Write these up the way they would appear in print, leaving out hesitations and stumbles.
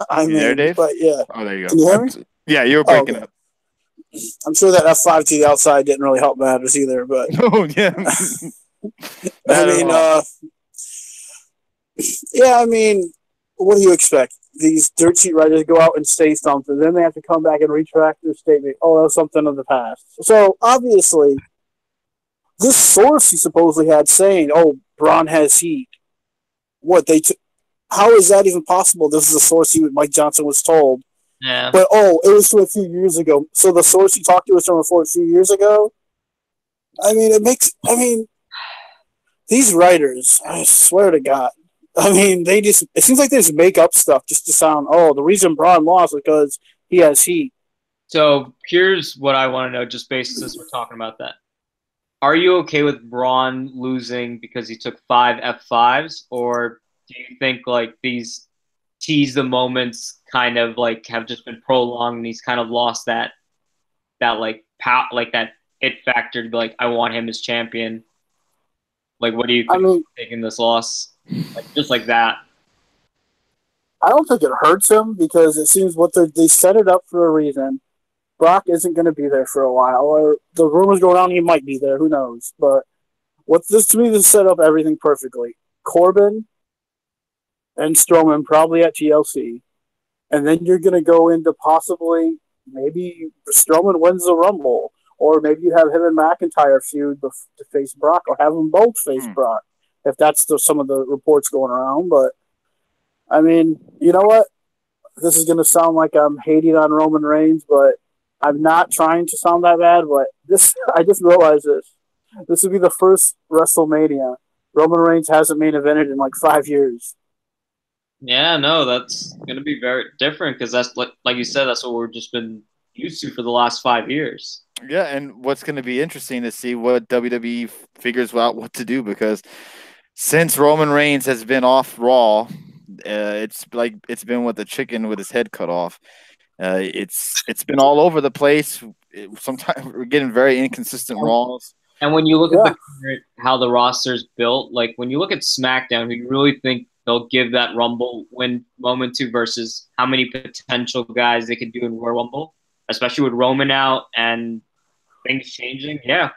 I You there, mean, Dave? but yeah. Oh, there you Can go. you hear me? Yeah, you were Oh, breaking okay. up. I'm sure that F5 to the outside didn't really help matters either, but Oh, yeah. I Not at mean, all. yeah, I mean, what do you expect? These dirt sheet writers go out and say something, then they have to come back and retract their statement. Oh, that was something of the past. So obviously, this source he supposedly had saying, "Oh, Braun has heat." What they? How is that even possible? This is a source Mike Johnson was told. Yeah. But it was from a few years ago. So the source he talked to was from a few years ago. I mean, it makes. I mean, these writers. I swear to God. I mean, they just. It seems like they just make up stuff just to sound. Oh, the reason Braun lost is because he has heat. So here's what I want to know, just based since we're talking about that. Are you okay with Braun losing because he took five F5s, or do you think like these tease the moments kind of like have just been prolonged and he's kind of lost that like like that it factor to be like I want him as champion? Like, what do you I think mean, taking this loss? Like just like that. I don't think it hurts him because it seems they set it up for a reason. Brock isn't going to be there for a while, or the rumors go around he might be there. Who knows? But what this to me, this set up everything perfectly. Corbin and Strowman probably at TLC, and then you're going to go into possibly maybe Strowman wins the Rumble, or maybe you have him and McIntyre feud to face Brock, or have them both face Hmm. Brock, if that's some of the reports going around. But I mean, you know what? This is going to sound like I'm hating on Roman Reigns, but I'm not trying to sound that bad. But this, I just realized this. This would be the first WrestleMania Roman Reigns hasn't main evented in like 5 years. Yeah, no, that's gonna be very different because that's like you said, that's what we've just been used to for the last 5 years. Yeah, and what's going to be interesting to see what WWE figures out what to do because since Roman Reigns has been off Raw, it's like it's been with the chicken with his head cut off. It's been all over the place. Sometimes we're getting very inconsistent And, Raws. and when you look at Yeah, the current how the roster's built, like when you look at SmackDown, who you really think they'll give that Rumble win moment to versus how many potential guys they could do in Royal Rumble, especially with Roman out and things changing. Yeah,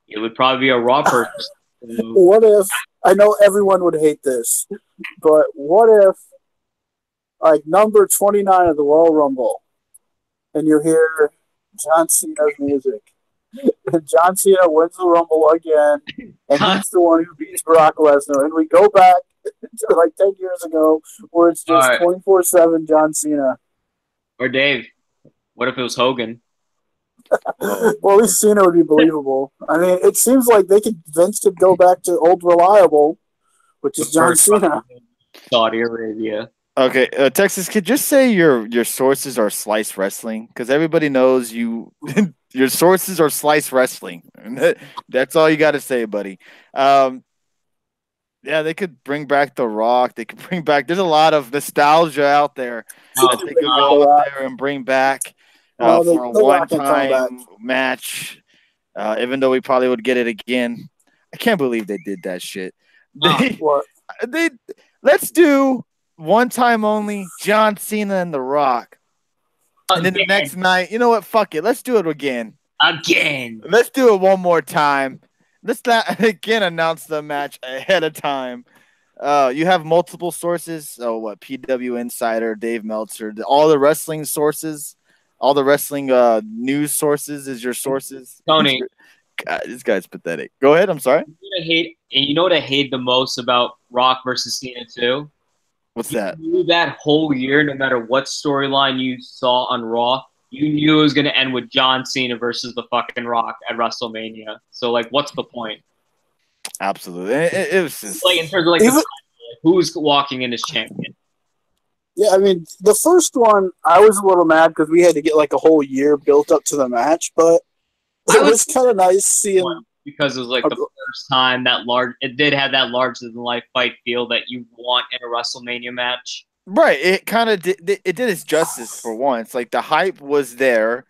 it would probably be a Raw person. So, what if? I know everyone would hate this, but what if like number 29 of the Royal Rumble, and you hear John Cena's music? John Cena wins the Rumble again, and all he's the one who beats Brock Lesnar. And we go back to like 10 years ago where it's just right, 24/7 John Cena. or Dave, what if it was Hogan? Oh, Well, at least Cena would be believable. I mean, it seems like Vince could go back to old reliable, which is John First Cena. Saudi Arabia. okay, Texas, could just say your sources are Slice Wrestling because everybody knows you. Your sources are Slice Wrestling. That's all you got to say, buddy. Um, yeah, they could bring back The Rock. They could bring back. There's a lot of nostalgia out there Oh, that they could The go out Rock. there and bring back Oh, for a the Rock ain't coming back. one-time match. Even though we probably would get it again, I can't believe they did that shit. oh, What? They let's do one time only John Cena and The Rock, and then the again, next night, you know what? Fuck it, let's do it again. again. Let's do it one more time. Let's not again announce the match ahead of time. You have multiple sources. Oh, what? PW Insider, Dave Meltzer, all the wrestling sources, all the wrestling news sources is your sources. Tony, God, this guy's pathetic. Go ahead. I'm sorry. you know what I hate the most about Rock versus Cena too? What's You that? knew that whole year, no matter what storyline you saw on Raw, you knew it was going to end with John Cena versus the fucking Rock at WrestleMania. So, like, what's the point? Absolutely. It was Like, in just terms of like Even who's walking in as champion? yeah, I mean, the first one I was a little mad because we had to get like a whole year built up to the match, but I it was was kind of nice seeing. because it was like the first time it did have that larger than life fight feel that you want in a WrestleMania match. right. It kind of did its justice for once. Like the hype was there,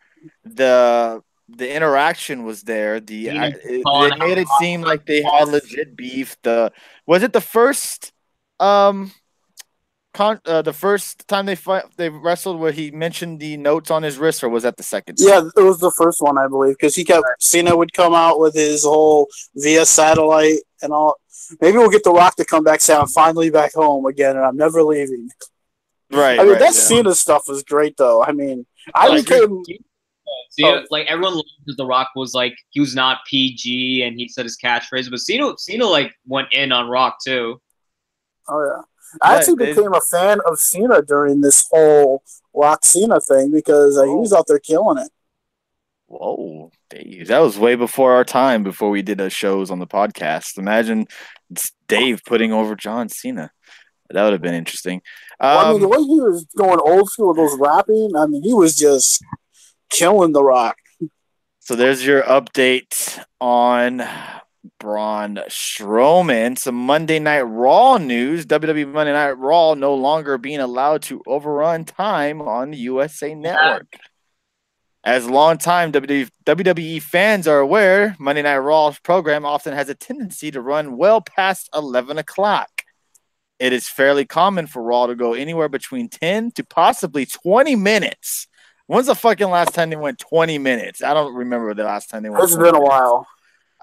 the interaction was there. Cena They calling out made it Rock seem like they had legit beef. The was it the first um the first time they wrestled where he mentioned the notes on his wrist, or was that the second time? Yeah, it was the first one, I believe, because Cena would come out with his whole via satellite and all. Maybe we'll get The Rock to come back saying, "I'm finally back home again, and I'm never leaving." Right, I mean, right. that Yeah. Cena stuff was great, though. I mean, I Like, became. Cena, like everyone loved because The Rock was like he was not PG and he said his catchphrase, but Cena like went in on Rock too. Oh yeah, I Yeah, actually became a fan of Cena during this whole Rock Cena thing because he was out there killing it. Whoa, Dave. That was way before our time, before we did shows on the podcast. Imagine Dave putting over John Cena. That would have been interesting. Well, I mean, the way he was going old school with those rapping, I mean, he was just killing The Rock. So there's your update on Braun Strowman. Some Monday Night Raw news. WWE Monday Night Raw no longer being allowed to overrun time on the USA Network. As longtime WWE fans are aware, Monday Night Raw's program often has a tendency to run well past 11 o'clock. It is fairly common for Raw to go anywhere between 10 to possibly 20 minutes. When's the fucking last time they went 20 minutes? I don't remember the last time they went. It's been a while.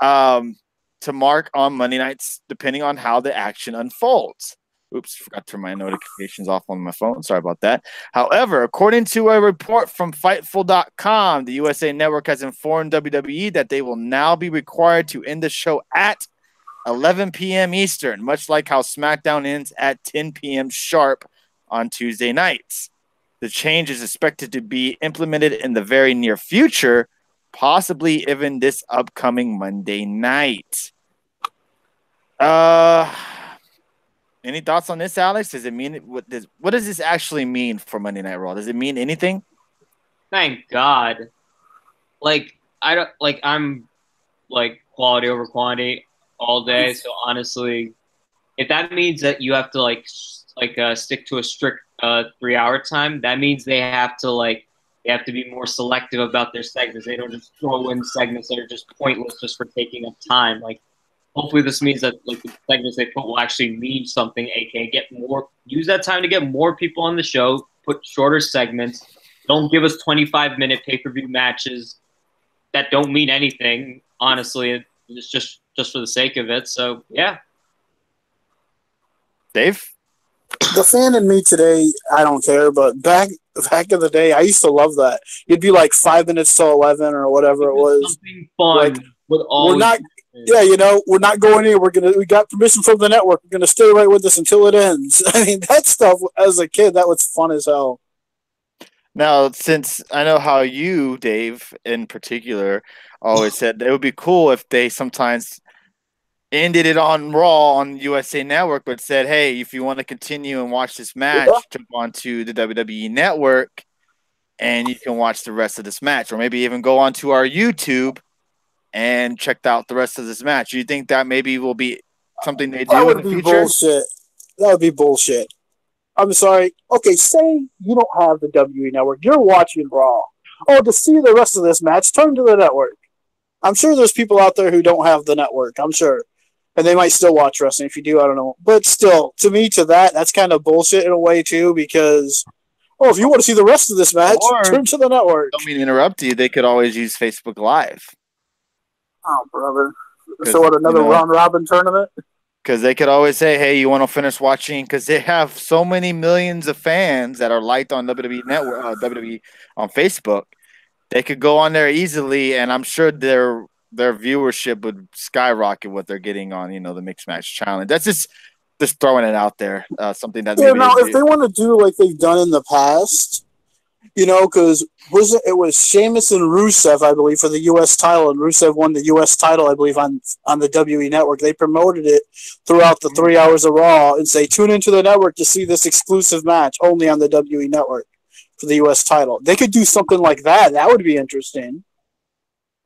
To mark on Monday nights, depending on how the action unfolds. Oops, forgot to turn my notifications off on my phone. Sorry about that. However, according to a report from Fightful.com, the USA Network has informed WWE that they will now be required to end the show at 11 p.m. Eastern, much like how SmackDown ends at 10 p.m. sharp on Tuesday nights. The change is expected to be implemented in the very near future, possibly even this upcoming Monday night. Any thoughts on this, Alex? Does it mean what does this actually mean for Monday Night Raw? Does it mean anything? Thank God. Like I'm like quality over quantity all day. So honestly, if that means that you have to stick to a strict 3-hour time, that means they have to be more selective about their segments. They don't just throw in segments that are just pointless just for taking up time. Like, hopefully this means that like the segments they put will actually mean something, aka use that time to get more people on the show, put shorter segments. Don't give us 25-minute pay-per-view matches that don't mean anything, honestly. It's just for the sake of it. So yeah. Dave? The fan in me today, I don't care, but back in the day, I used to love that. It'd be like 5 minutes till 11 or whatever it was. Something fun like, would always. We're not. Yeah, we're not going in. We got permission from the network. We're gonna stay right with us until it ends. I mean, that stuff as a kid, that was fun as hell. Now, since I know how you, Dave, in particular, always said it would be cool if they sometimes ended it on Raw on USA Network, but said, hey, if you want to continue and watch this match, jump onto the WWE Network and you can watch the rest of this match. Or maybe even go onto our YouTube and check out the rest of this match. Do you think that maybe will be something they do in the future? Bullshit. That would be bullshit. I'm sorry. Okay, say you don't have the WWE Network. You're watching Raw. Oh, to see the rest of this match, turn to the network. I'm sure there's people out there who don't have the network. I'm sure. And they might still watch wrestling. If you do, I don't know. But still, that's kind of bullshit in a way, too, because, if you want to see the rest of this match, turn to the network. Don't mean to interrupt you. They could always use Facebook Live. Oh, brother. So what, another round-robin tournament? Because they could always say, hey, you want to finish watching? Because they have so many millions of fans that are liked on WWE Network, WWE on Facebook. They could go on there easily, and I'm sure their viewership would skyrocket what they're getting on, the Mixed Match Challenge. That's just throwing it out there. Something that if they want to do like they've done in the past, because it was Sheamus and Rusev, I believe, for the U.S. title, and Rusev won the U.S. title, I believe, on the WWE Network. They promoted it throughout the 3 hours of Raw and say, tune into the network to see this exclusive match only on the WWE Network for the U.S. title. They could do something like that. That would be interesting.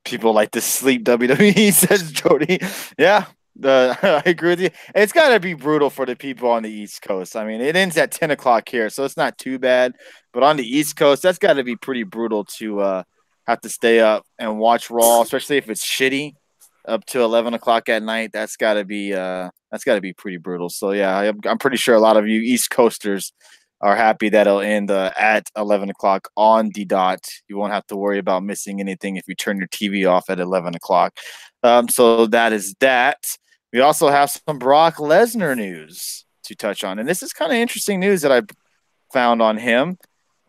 People like to sleep WWE, says Jody. Yeah, I agree with you. It's got to be brutal for the people on the East Coast. I mean, it ends at 10 o'clock here, so it's not too bad. But on the East Coast, that's got to be pretty brutal to have to stay up and watch Raw, especially if it's shitty, up to 11 o'clock at night. That's got to be That's got to be pretty brutal. So yeah, I'm pretty sure a lot of you East Coasters are happy that it'll end at 11 o'clock on the dot. You won't have to worry about missing anything if you turn your TV off at 11 o'clock. So that is that. We also have some Brock Lesnar news to touch on, and this is kind of interesting news that I found on him.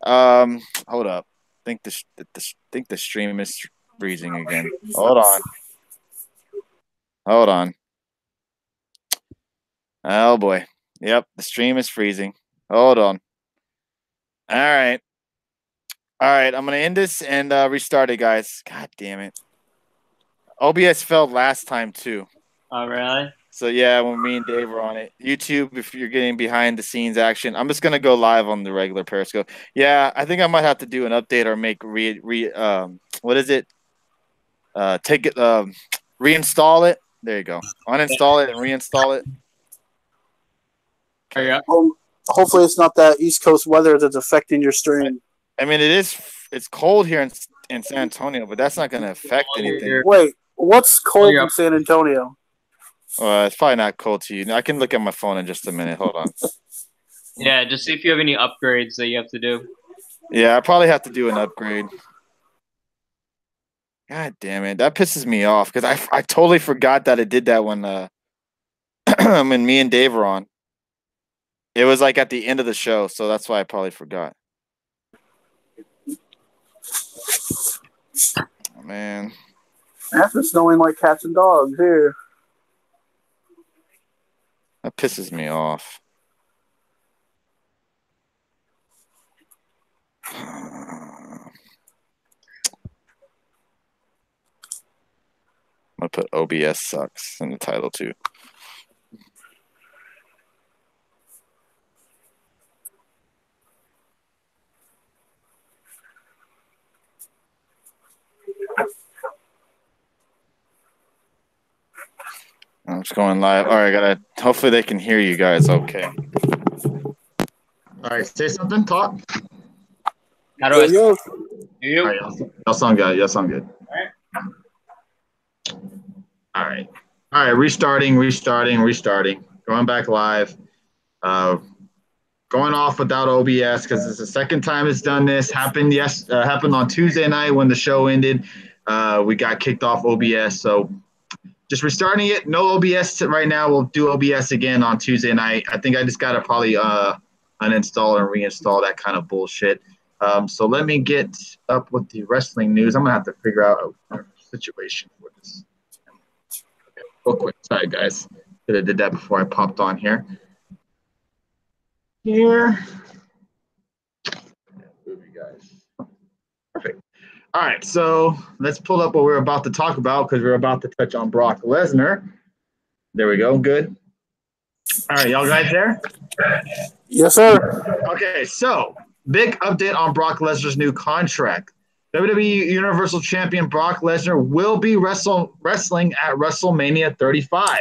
Hold up. Think the stream is freezing again. Hold on. Oh boy. Yep, the stream is freezing. Hold on. All right. I'm gonna end this and restart it, guys. God damn it. OBS failed last time too. Oh, really? So yeah, when me and Dave were on it, YouTube, if you're getting behind the scenes action, I'm just gonna go live on the regular Periscope. Yeah, I think I might have to do an update or make what is it? Take it reinstall it. There you go. Uninstall it and reinstall it. Okay. Yeah. Hopefully, it's not that East Coast weather that's affecting your stream. I mean, it's cold here in San Antonio, but that's not gonna affect anything. Wait, what's cold in San Antonio? It's probably not cold to you. I can look at my phone in just a minute. Hold on. Yeah, just see if you have any upgrades that you have to do. Yeah, I probably have to do an upgrade. God damn it. That pisses me off because I totally forgot that it did that when when me and Dave were on. It was like at the end of the show, so that's why I probably forgot. Oh, man. It's been snowing like cats and dogs here. That pisses me off. I'm going to put OBS sucks in the title, too. I'm just going live. All right, hopefully they can hear you guys okay. All right, say something, talk. How do I Yo. you? All right, y'all sound good. Y'all sound good. All right, restarting. Going back live. Going off without OBS because it's the second time it's done this. Happened on Tuesday night when the show ended. We got kicked off OBS, so just restarting it. No OBS right now. We'll do OBS again on Tuesday night. I think I just got to probably uninstall and reinstall that kind of bullshit. So let me get up with the wrestling news. I'm going to have to figure out a situation for this. Okay, real quick. Sorry, guys. Could have did that before I popped on here. Move you guys. Perfect. All right, so let's pull up what we're about to talk about because we're about to touch on Brock Lesnar. There we go. Good. All right, y'all guys there? Yes, sir. Okay, so big update on Brock Lesnar's new contract. WWE Universal Champion Brock Lesnar will be wrestling at WrestleMania 35.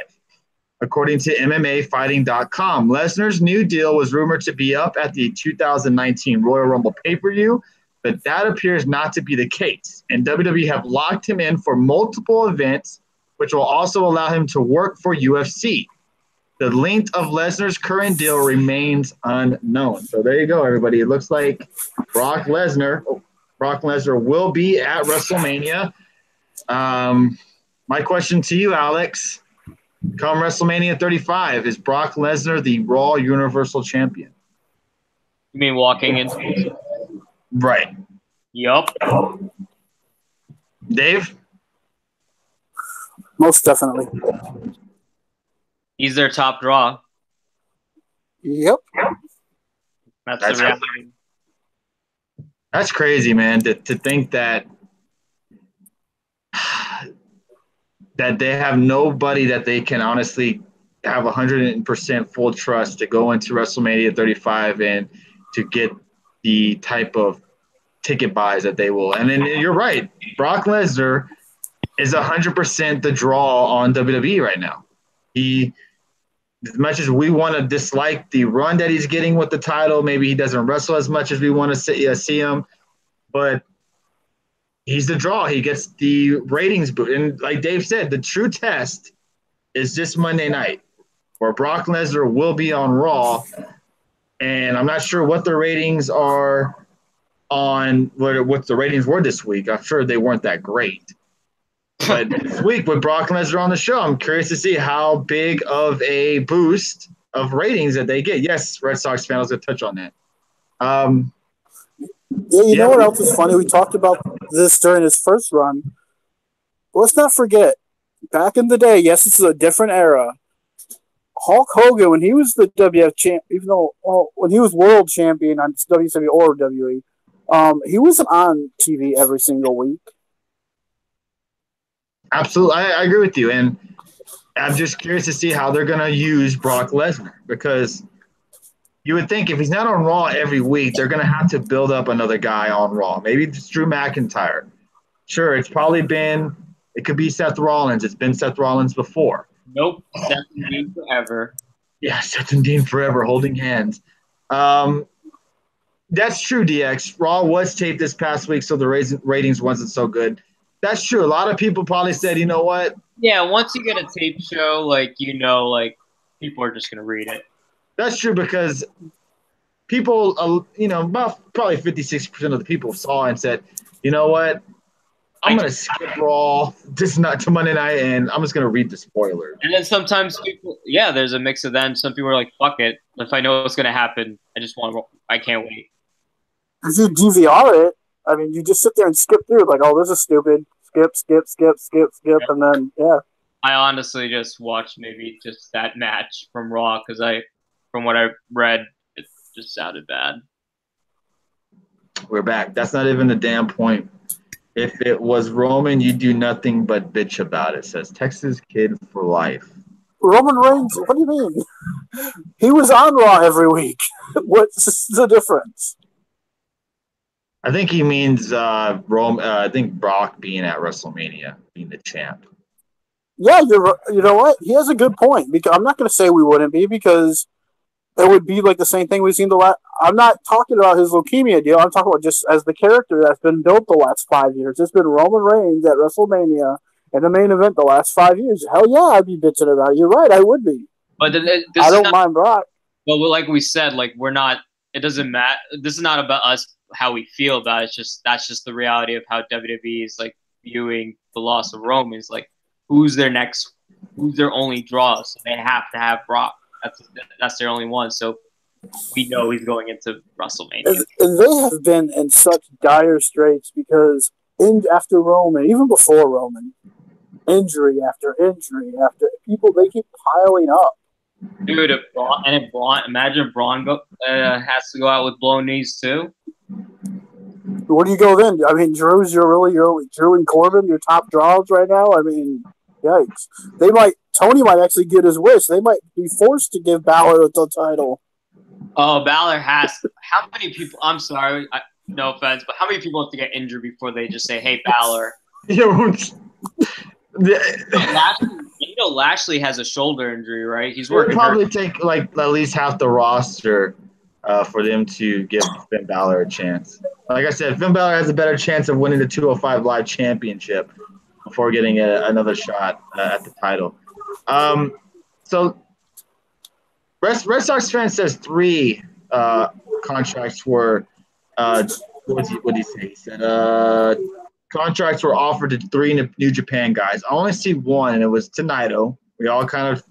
According to MMAfighting.com, Lesnar's new deal was rumored to be up at the 2019 Royal Rumble pay-per-view, but that appears not to be the case. And WWE have locked him in for multiple events, which will also allow him to work for UFC. The length of Lesnar's current deal remains unknown. So there you go, everybody. It looks like Brock Lesnar will be at WrestleMania. My question to you, Alex, come WrestleMania 35, is Brock Lesnar the Raw Universal Champion? You mean walking into? Right. Yup. Dave? Most definitely. He's their top draw. Yep. That's the reality. That's crazy, man, to think that they have nobody that they can honestly have 100% full trust to go into WrestleMania 35 and to get the type of ticket buys that they will. And then you're right. Brock Lesnar is 100% the draw on WWE right now. As much as we want to dislike the run that he's getting with the title, maybe he doesn't wrestle as much as we want to see him, but he's the draw. He gets the ratings boost. And like Dave said, the true test is this Monday night. where Brock Lesnar will be on Raw. And I'm not sure what the ratings are on what the ratings were this week. I'm sure they weren't that great. But this week with Brock Lesnar on the show, I'm curious to see how big of a boost of ratings that they get. Yes, Red Sox fan, I was going to touch on that. Yeah, you know what else is funny? We talked about this during his first run. Let's not forget, back in the day, yes, this is a different era. Hulk Hogan, when he was the WF champ, even though when he was world champion on WCW or WWE, he wasn't on TV every single week. Absolutely, I agree with you, and I'm just curious to see how they're going to use Brock Lesnar, because you would think if he's not on Raw every week, they're going to have to build up another guy on Raw. Maybe it's Drew McIntyre. Sure, it could be Seth Rollins. It's been Seth Rollins before. Nope, Seth and Dean forever. Yeah, Seth and Dean forever, holding hands. That's true, DX. Raw was taped this past week, so the ratings wasn't so good. That's true. A lot of people probably said, you know what? Yeah, once you get a tape show, people are just going to read it. That's true, because people, about probably 56% of the people saw and said, you know what? I'm going to skip Raw to Monday night, and I'm just going to read the spoilers. And then sometimes there's a mix of them. Some people are like, fuck it. If I know what's going to happen, I can't wait. If you DVR it, I mean, you just sit there and skip through like, oh, this is stupid. Skip, and then, yeah. I honestly just watched maybe just that match from Raw because from what I read, it just sounded bad. We're back. That's not even the damn point. If it was Roman, you do nothing but bitch about it, says Texas Kid for life. Roman Reigns, what do you mean? He was on Raw every week. What's the difference? I think he means I think Brock being at WrestleMania, being the champ. Yeah, you know what? He has a good point. Because I'm not going to say we wouldn't be, because it would be like the same thing we've seen the last. I'm not talking about his leukemia deal. I'm talking about just as the character that's been built the last 5 years. It's been Roman Reigns at WrestleMania and the main event the last 5 years. Hell yeah, I'd be bitching about it. You're right, I would be. But I don't mind Brock. But like we said, we're not. It doesn't matter. This is not about us, how we feel about it. That's just the reality of how WWE is viewing the loss of Roman. Who's their only draw? So they have to have Brock. That's their only one. So we know he's going into WrestleMania. And they have been in such dire straits because after Roman, even before Roman, injury after injury after people, they keep piling up. Dude, imagine if Braun has to go out with blown knees too. Where do you go then? I mean, Drew and Corbin, your top draws right now. I mean, yikes. Tony might actually get his wish. They might be forced to give Balor the title. Oh, Balor has. How many people? I'm sorry, no offense, but how many people have to get injured before they just say, "Hey, Balor"? Lashley has a shoulder injury, right? He's working. It'll probably take at least half the roster for them to give Finn Balor a chance. Like I said, Finn Balor has a better chance of winning the 205 Live Championship before getting another shot at the title. So Red Sox fan says 3 contracts were what did he say? He said contracts were offered to 3 New Japan guys. I only see 1, and it was to Naito. We all kind of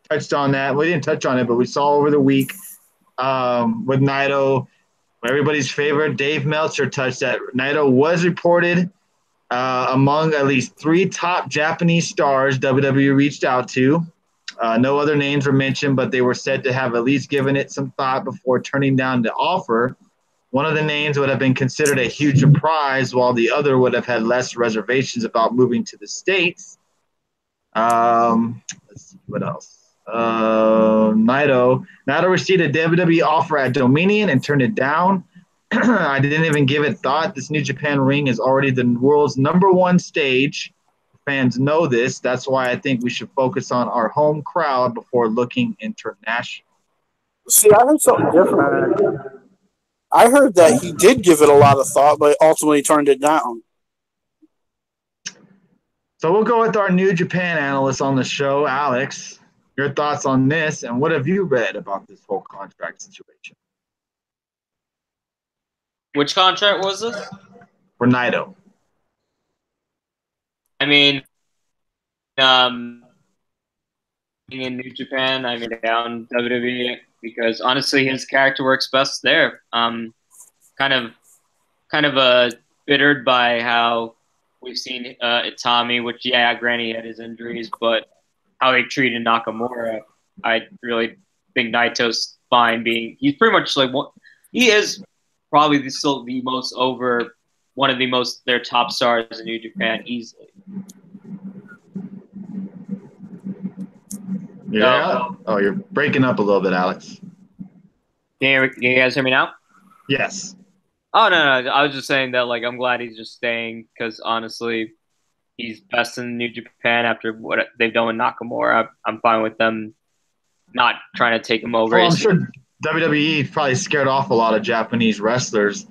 touched on that. We didn't touch on it, but we saw over the week with Naito, everybody's favorite, Dave Meltzer, touched that Naito was reported among at least 3 top Japanese stars WWE reached out to. No other names were mentioned, but they were said to have at least given it some thought before turning down the offer. One of the names would have been considered a huge surprise, while the other would have had less reservations about moving to the States. Let's see, what else? Naito received a WWE offer at Dominion and turned it down. I didn't even give it thought. This New Japan ring is already the world's #1 stage. Fans know this. That's why I think we should focus on our home crowd before looking international. See, I heard something different. I heard that he did give it a lot of thought, but ultimately turned it down. So we'll go with our New Japan analyst on the show, Alex. your thoughts on this, and what have you read about this whole contract situation? Which contract was this? For Naito. I mean, in New Japan, I mean, down WWE, because honestly, his character works best there. Kind of bittered by how we've seen Itami, which granted he had his injuries, but how he treated Nakamura, I really think Naito's fine. He's pretty much like he is probably still the most over, one of the most their top stars in New Japan easily. Yeah. Oh, you're breaking up a little bit, Alex. Can you guys hear me now? Yes. Oh no, I was just saying that I'm glad he's just staying because honestly, he's best in New Japan after what they've done with Nakamura. I'm fine with them not trying to take him over. Well, I'm sure WWE probably scared off a lot of Japanese wrestlers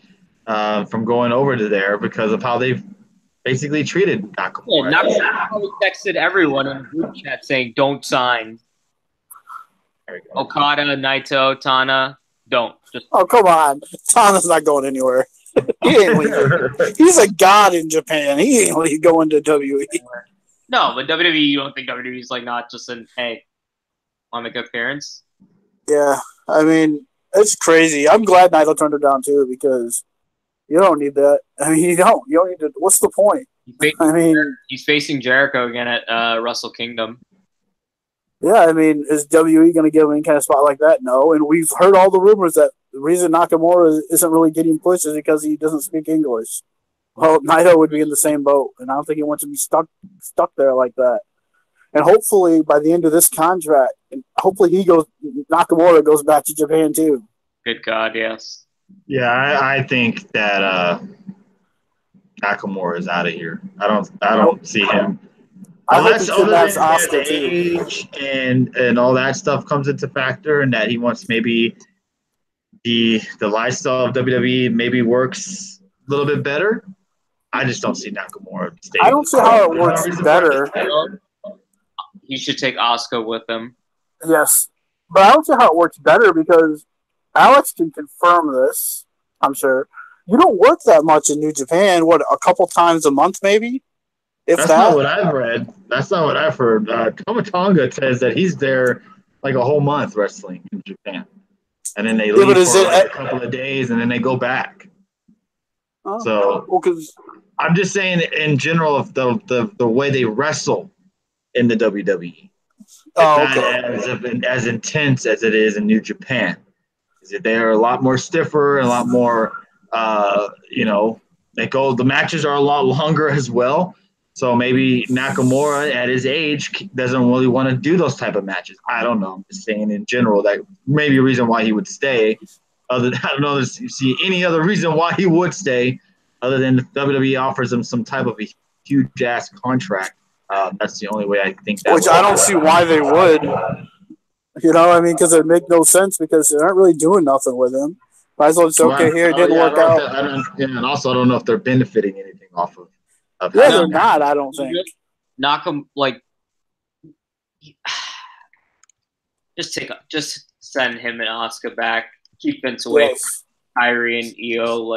from going over to there because of how they've basically treated Nakamura. Yeah, Nakamura probably texted everyone in a group chat saying, "Don't sign." Okada, Naito, Tana, don't. Oh, come on. Tana's not going anywhere. He ain't leaving. He's a god in Japan. He ain't going to WWE. No, but WWE, you don't think WWE's not just in, hey, want to make an appearance? Yeah, I mean, it's crazy. I'm glad Naito turned it down too because you don't need that. I mean, you don't. You don't need to. What's the point? He's facing Jericho again at Wrestle Kingdom. Yeah, I mean, is WWE going to give him any kind of spot like that? No. And we've heard all the rumors that the reason Nakamura isn't really getting pushed is because he doesn't speak English. Well, Naito would be in the same boat, and I don't think he wants to be stuck there like that. And hopefully, by the end of this contract, hopefully Nakamura goes back to Japan too. Good God, yes. Yeah, I think that Nakamura is out of here. I don't see him. Unless other than Oscar age and all that stuff comes into factor, and that he wants maybe the lifestyle of WWE maybe works a little bit better. I just don't see Nakamura staying. I don't see how it works better. He should take Oscar with him. Yes, but I don't see how it works better because Alex can confirm this. I'm sure you don't work that much in New Japan. What, a couple times a month, maybe? That's not what I've read. That's not what I've heard. Tomatonga says that he's there a whole month wrestling in Japan, and then they leave for a couple of days, and then they go back. So, I'm just saying in general of the way they wrestle in the WWE. Not as intense as it is in New Japan. They're a lot more stiffer, a lot more. The matches are a lot longer as well. So maybe Nakamura at his age doesn't really want to do those type of matches. I don't know. I'm just saying in general that maybe a reason why he would stay. I don't know if you see any other reason why he would stay other than WWE offers him some type of a huge ass contract. That's the only way I think that. Which I don't see why they would. Because it would make no sense because they aren't really doing nothing with him. Might as well just here. It didn't work out. And also, I don't know if they're benefiting anything off of. They're not. I don't think. Knock him just send him and Oscar back. Keep Vince away. Yes. Kyrie and EO.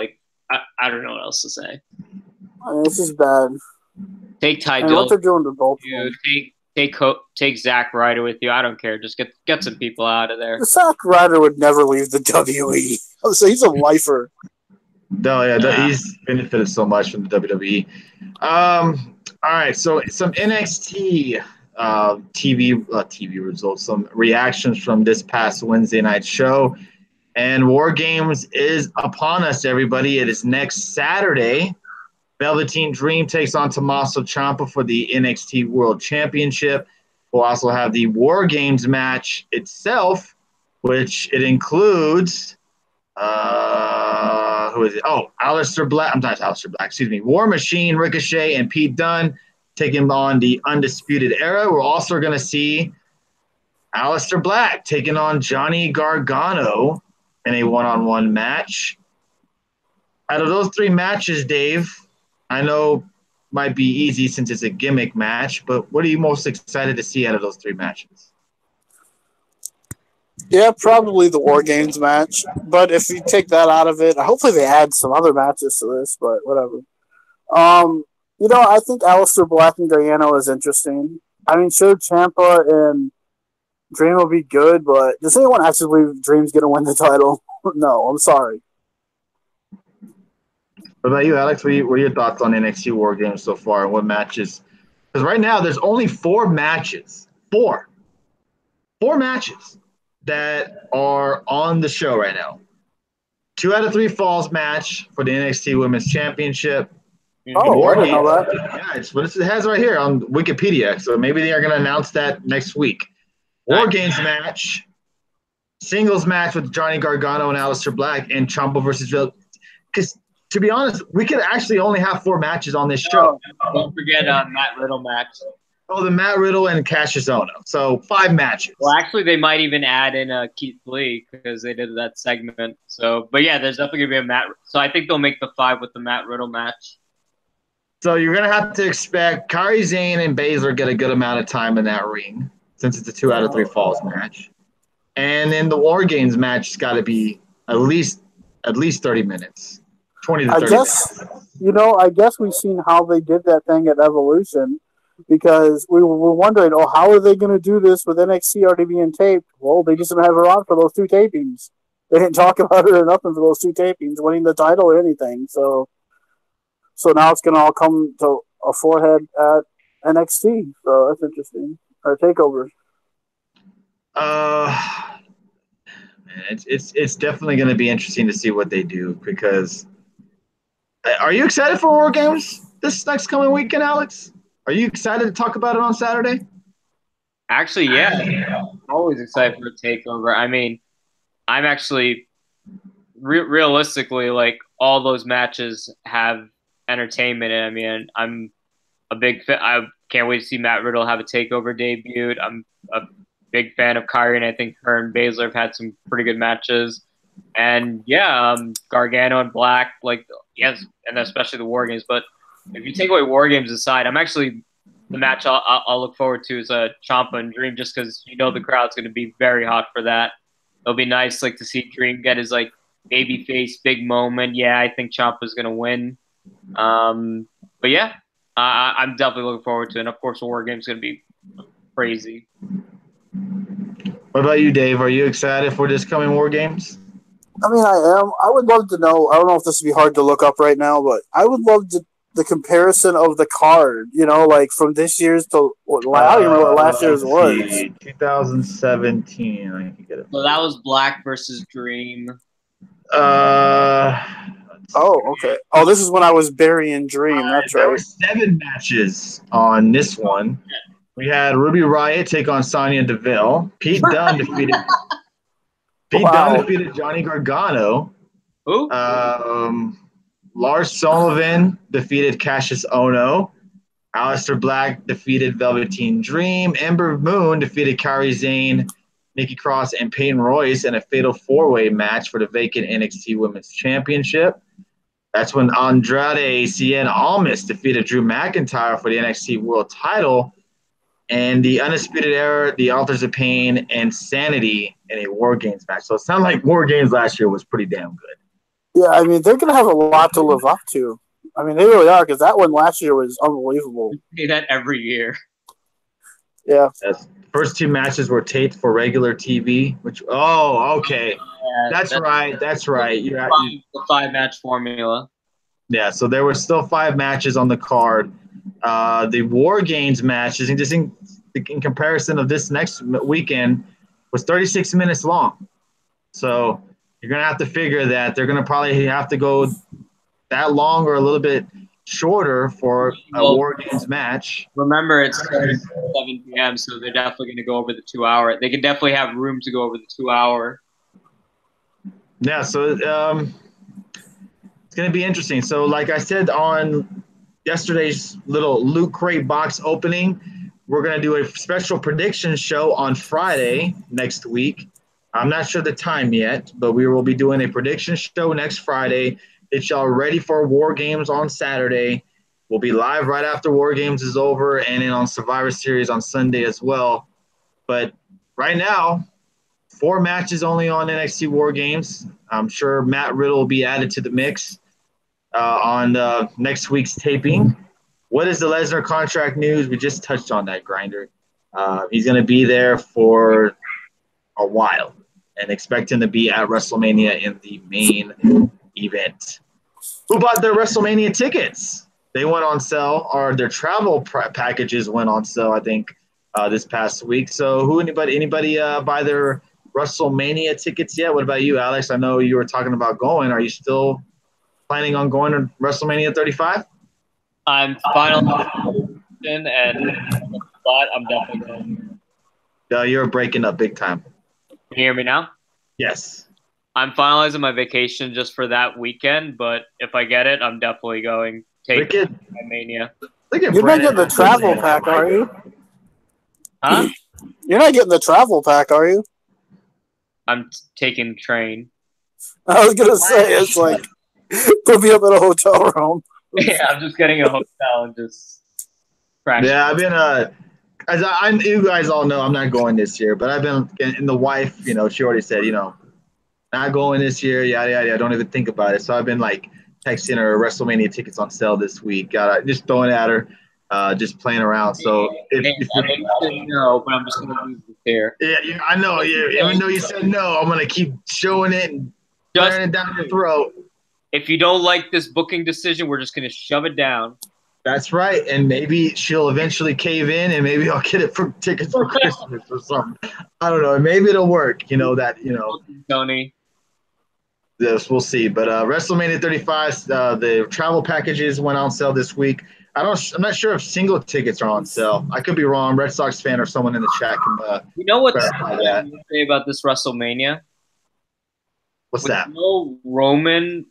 I don't know what else to say. This is bad. Take Ty Dillinger. What they're doing to both. Take Zack Ryder with you. I don't care. Just get some people out of there. Zack Ryder would never leave the WWE. So he's a lifer. No, yeah, he's benefited so much from the WWE. All right, so some NXT TV results, some reactions from this past Wednesday night show. And War Games is upon us, everybody. It is next Saturday. Velveteen Dream takes on Tommaso Ciampa for the NXT World Championship. We'll also have the War Games match itself, which it includes who is it? Oh, Aleister Black. I'm not Aleister Black. Excuse me. War Machine, Ricochet, and Pete Dunne taking on the Undisputed Era. We're also going to see Aleister Black taking on Johnny Gargano in a one-on-one match. Out of those three matches, Dave, I know might be easy since it's a gimmick match, but what are you most excited to see out of those three matches? Yeah, probably the War Games match. But if you take that out of it, hopefully they add some other matches to this. But whatever. Um, I think Aleister Black and Gargano is interesting. I mean, sure, Champa and Dream will be good, but does anyone actually believe Dream's gonna win the title? No, I'm sorry. What about you, Alex? What are your thoughts on NXT War Games so far? What matches? Because right now there's only four matches. Four matches that are on the show right now. 2 out of 3 falls match for the NXT Women's Championship. Oh, I didn't know that. Yeah, it's what it has right here on Wikipedia. So maybe they are going to announce that next week. War Games match, singles match with Johnny Gargano and Aleister Black, and Ciampa versus Bill. Because to be honest, we could actually only have 4 matches on this show. Don't forget Matt Riddle match. Oh, the Matt Riddle and Cassius Ohno. So 5 matches. Well, actually, they might even add in Keith Lee because they did that segment. So, but yeah, there's definitely gonna be a Matt. So I think they'll make the 5 with the Matt Riddle match. So you're gonna have to expect Kairi Sane and Baszler get a good amount of time in that ring since it's a 2 out of 3 falls match, and then the War Games match has got to be at least 30 minutes, 20 to 30 minutes. I guess we've seen how they did that thing at Evolution. Because we were wondering, how are they going to do this with NXT already being taped? Well, they just didn't have her on for those 2 tapings. They didn't talk about her or nothing for those 2 tapings, winning the title or anything. So now it's going to all come to a forehead at NXT. So that's interesting. Or takeovers. It's definitely going to be interesting to see what they do. Because are you excited for War Games this next coming weekend, Alex? Are you excited to talk about it on Saturday? Actually, yeah. I'm always excited for a takeover. I mean, I'm actually realistically, like, all those matches have entertainment. And I mean, I'm a big fan. I can't wait to see Matt Riddle have a takeover debut. I'm a big fan of Kyrie, and I think her and Baszler have had some pretty good matches. And yeah, Gargano and Black, like, yes, and especially the War Games. But if you take away War Games aside, I'm actually the match I'll look forward to is Ciampa and Dream, just because the crowd's going to be very hot for that. It'll be nice to see Dream get his baby face big moment. Yeah, I think Ciampa's going to win. But yeah, I'm definitely looking forward to it. And of course, the War Game's going to be crazy. What about you, Dave? Are you excited for this coming War Games? I mean, I am. I would love to know. I don't know if this would be hard to look up right now, but I would love the comparison of the card, from this year's to I don't even know what last year's was. 2017. I can get it. So that was Black versus Dream. Oh, okay. Oh, this is when I was burying Dream. That's right. There were 7 matches on this one. We had Ruby Riott take on Sonya Deville. Pete Dunne defeated. Dunne defeated Johnny Gargano. Who? Lars Sullivan defeated Cassius Ohno. Aleister Black defeated Velveteen Dream. Ember Moon defeated Kairi Sane, Nikki Cross, and Peyton Royce in a fatal 4-way match for the vacant NXT Women's Championship. That's when Andrade Cien Almas defeated Drew McIntyre for the NXT World Title. And the Undisputed Era, the Authors of Pain, and Sanity in a War Games match. So it sounded like War Games last year was pretty damn good. Yeah, I mean, they're going to have a lot to live up to. I mean, they really are, because that one last year was unbelievable. They do that every year. Yeah. The first 2 matches were taped for regular TV, okay. Yeah, that's right. The 5-match formula. Yeah, so there were still 5 matches on the card. The War Games matches, in comparison of this next weekend, was 36 minutes long. So you're going to have to figure that they're going to probably have to go that long or a little bit shorter for a War Games match. Remember, it's 7 p.m., so they're definitely going to go over the 2 hour. They can definitely have room to go over the 2 hour. Yeah, so it's going to be interesting. So like I said on yesterday's little Loot Crate box opening, we're going to do a special prediction show on Friday next week. I'm not sure the time yet, but we will be doing a prediction show next Friday. It's y'all ready for War Games on Saturday. We'll be live right after War Games is over, and then on Survivor Series on Sunday as well. But right now, 4 matches only on NXT War Games. I'm sure Matt Riddle will be added to the mix on next week's taping. What is the Lesnar contract news? We just touched on that, Grinder. He's going to be there for a while and expect him to be at WrestleMania in the main event. Who bought their WrestleMania tickets? They went on sale, or their travel packages went on sale, I think, this past week. So anybody buy their WrestleMania tickets yet? What about you, Alex? I know you were talking about going. Are you still planning on going to WrestleMania 35? I'm finalizing and I'm definitely going. You're breaking up big time. Can you hear me now? Yes. I'm finalizing my vacation just for that weekend, but if I get it, I'm definitely going. Take my Mania. You're not getting the travel pack, are you? Huh? You're not getting the travel pack, are you? I'm taking the train. I was gonna say it's like put me up in a hotel room. Yeah, I'm just getting a hotel and just crashing. Yeah, I've been you guys all know I'm not going this year, but I've been, and the wife, she already said, not going this year, yada yada. I don't even think about it. So I've been like texting her WrestleMania tickets on sale this week. Just throwing it at her, just playing around. So no, but I'm just gonna lose this here. Yeah, I know. Yeah, even though you said no, I'm gonna keep showing it and tearing it down your throat. If you don't like this booking decision, we're just gonna shove it down. That's right, and maybe she'll eventually cave in, and maybe I'll get it for tickets for Christmas or something. I don't know. Maybe it'll work. Tony. Yes, we'll see. But WrestleMania 35, the travel packages went on sale this week. I'm not sure if single tickets are on sale. I could be wrong. Red Sox fan or someone in the chat can. You know what's say about this WrestleMania? What's With that? no Roman,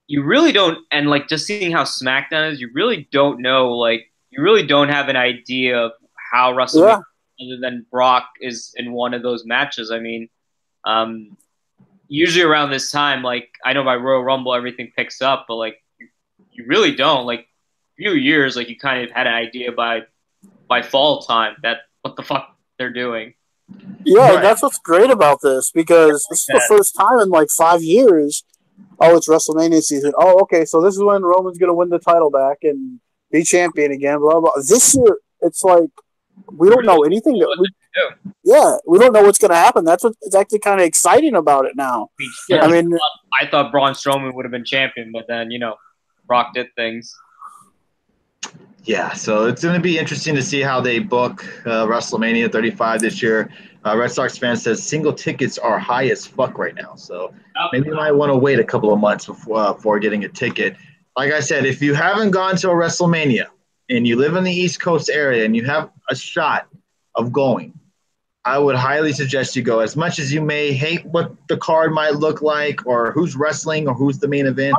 you really don't, and like just seeing how SmackDown is, you really don't know. Like you really don't have an idea of how WrestleMania, other than Brock is in one of those matches. I mean, usually around this time, like I know by Royal Rumble everything picks up, but like you really don't. Like a few years, like you kind of had an idea by fall time that what the fuck they're doing. Yeah, that's what's great about this, because this is the first time in like 5 years. Oh, it's WrestleMania season. Oh, okay, so this is when Roman's going to win the title back and be champion again, blah, blah. This year, it's like we don't know anything. We don't know what's going to happen. That's what's actually kind of exciting about it now. I thought Braun Strowman would have been champion, but then, Brock did things. Yeah, so it's going to be interesting to see how they book WrestleMania 35 this year. Red Sox fan says single tickets are high as fuck right now, so maybe you might want to wait a couple of months before getting a ticket. Like I said, if you haven't gone to a WrestleMania and you live in the East Coast area and you have a shot of going, I would highly suggest you go. As much as you may hate what the card might look like or who's wrestling or who's the main event,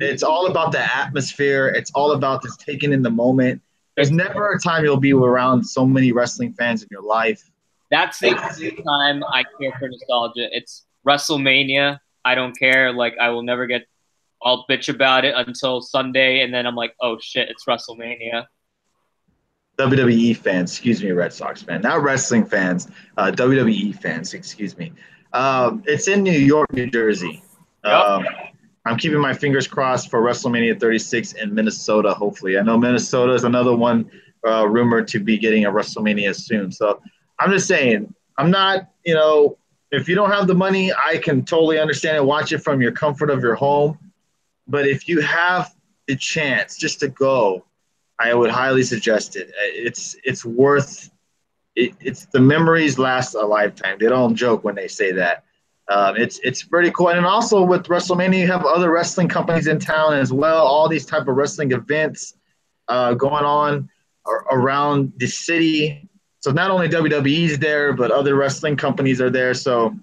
it's all about the atmosphere. It's all about just taking in the moment. There's never a time you'll be around so many wrestling fans in your life. That's the only time I care for nostalgia. It's WrestleMania. I don't care. Like, I will never I'll bitch about it until Sunday, and then I'm like, oh shit, it's WrestleMania. WWE fans, excuse me, Red Sox fan, not wrestling fans, WWE fans, excuse me. It's in New York, New Jersey. I'm keeping my fingers crossed for WrestleMania 36 in Minnesota, hopefully. I know Minnesota is another one rumored to be getting a WrestleMania soon. So I'm just saying, I'm not, if you don't have the money, I can totally understand it. Watch it from your comfort of your home. But if you have the chance just to go, I would highly suggest it. It's worth it. It's the memories last a lifetime. They don't joke when they say that. It's pretty cool. And also with WrestleMania, you have other wrestling companies in town as well. All these type of wrestling events going on around the city. So not only WWE's there, but other wrestling companies are there. So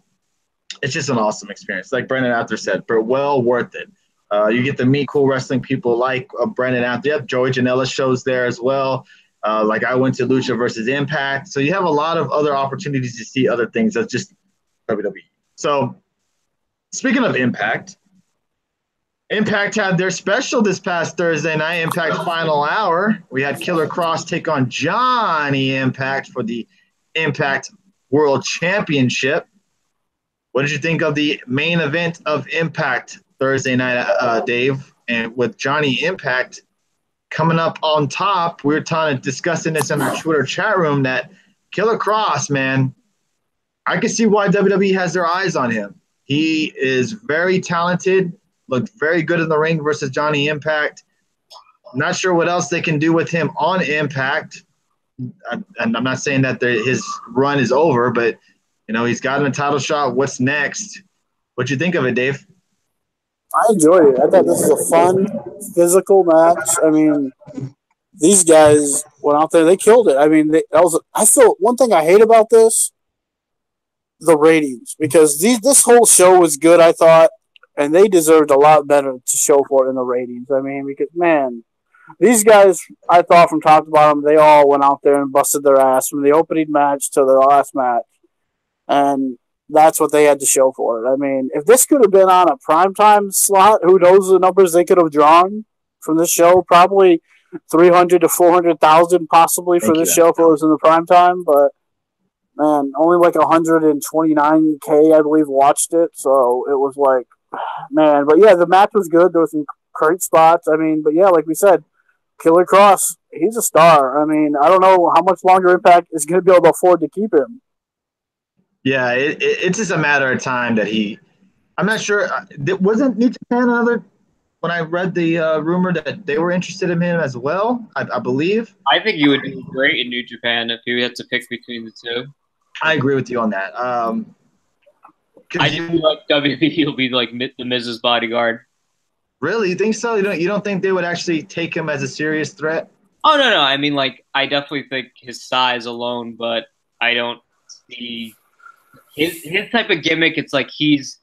it's just an awesome experience. Like Brendan Arthur said, but well worth it. You get to meet cool wrestling people like Brendan Arthur. Yep, Joey Janela shows there as well. Like I went to Lucha versus Impact. So you have a lot of other opportunities to see other things that's just WWE. So speaking of Impact had their special this past Thursday night, Impact Final Hour. We had Killer Cross take on Johnny Impact for the Impact World Championship. What did you think of the main event of Impact Thursday night, Dave? And with Johnny Impact coming up on top, we were discussing this in our Twitter chat room that Killer Cross, man, I can see why WWE has their eyes on him. He is very talented, looked very good in the ring versus Johnny Impact. Not sure what else they can do with him on Impact. And I'm not saying that his run is over, but he's gotten a title shot. What's next? What'd you think of it, Dave? I enjoyed it. I thought this was a fun, physical match. I mean, these guys went out there, they killed it. I mean, I feel one thing I hate about this, the ratings, because this whole show was good, I thought, and they deserved a lot better to show for it in the ratings. I mean, because, man, these guys, I thought from top to bottom, they all went out there and busted their ass from the opening match to the last match. And that's what they had to show for it. I mean, if this could have been on a primetime slot, who knows the numbers they could have drawn from this show? Probably 300 to 400,000 possibly for this show if it was in the primetime. But, man, only like 129K, I believe, watched it. So it was like, man. But, yeah, the match was good. There was some great spots. I mean, but, yeah, like we said, Killer Cross, he's a star. I mean, I don't know how much longer Impact is going to be able to afford to keep him. Yeah, it's just a matter of time that I'm not sure. Wasn't New Japan another? When I read the rumor that they were interested in him as well, I believe. I think he would do great in New Japan if he had to pick between the two. I agree with you on that. I do like WWE. He'll be like the Miz's bodyguard. Really, you think so? You don't think they would actually take him as a serious threat? Oh no! I mean, like, I definitely think his size alone, but I don't see his type of gimmick. It's like he's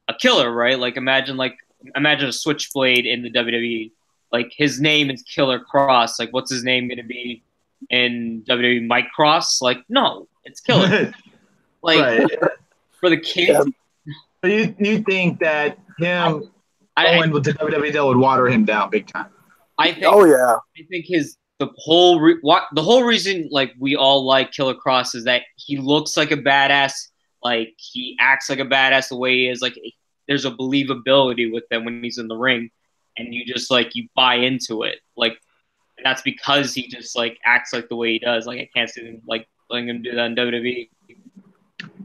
a killer, right? Like imagine a switchblade in the WWE. Like his name is Killer Cross. Like what's his name going to be in WWE? Mike Cross? Like no, it's Killer. Like right. For the kids. So you think that him going with the WWE that would water him down big time? I think. Oh yeah. I think the whole reason like we all like Killer Cross is that he looks like a badass. Like he acts like a badass the way he is. Like there's a believability with him when he's in the ring, and you just like you buy into it. Like that's because he just like acts like the way he does. Like I can't see him like letting him do that in WWE.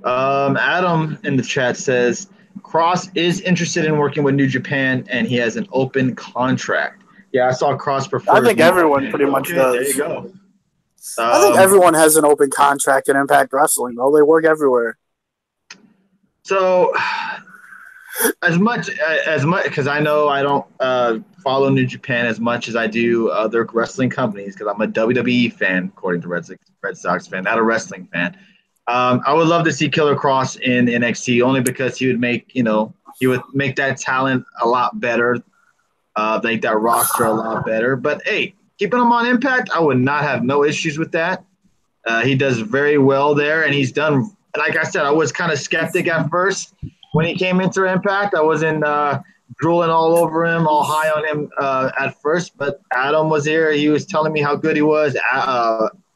Adam in the chat says Cross is interested in working with New Japan, and he has an open contract. Yeah, I saw Cross prefer. I think everyone pretty much does. There you go. I think everyone has an open contract in Impact Wrestling, though. They work everywhere. So, as much because I know I don't follow New Japan as much as I do other wrestling companies because I'm a WWE fan, according to Red Sox fan, not a wrestling fan. I would love to see Killer Cross in NXT only because he would make that talent a lot better, make that roster a lot better. But hey, keeping him on Impact, I would not have no issues with that. He does very well there, and he's done. Like I said, I was kind of skeptic at first when he came into Impact. I wasn't drooling all over him, all high on him at first. But Adam was here. He was telling me how good he was.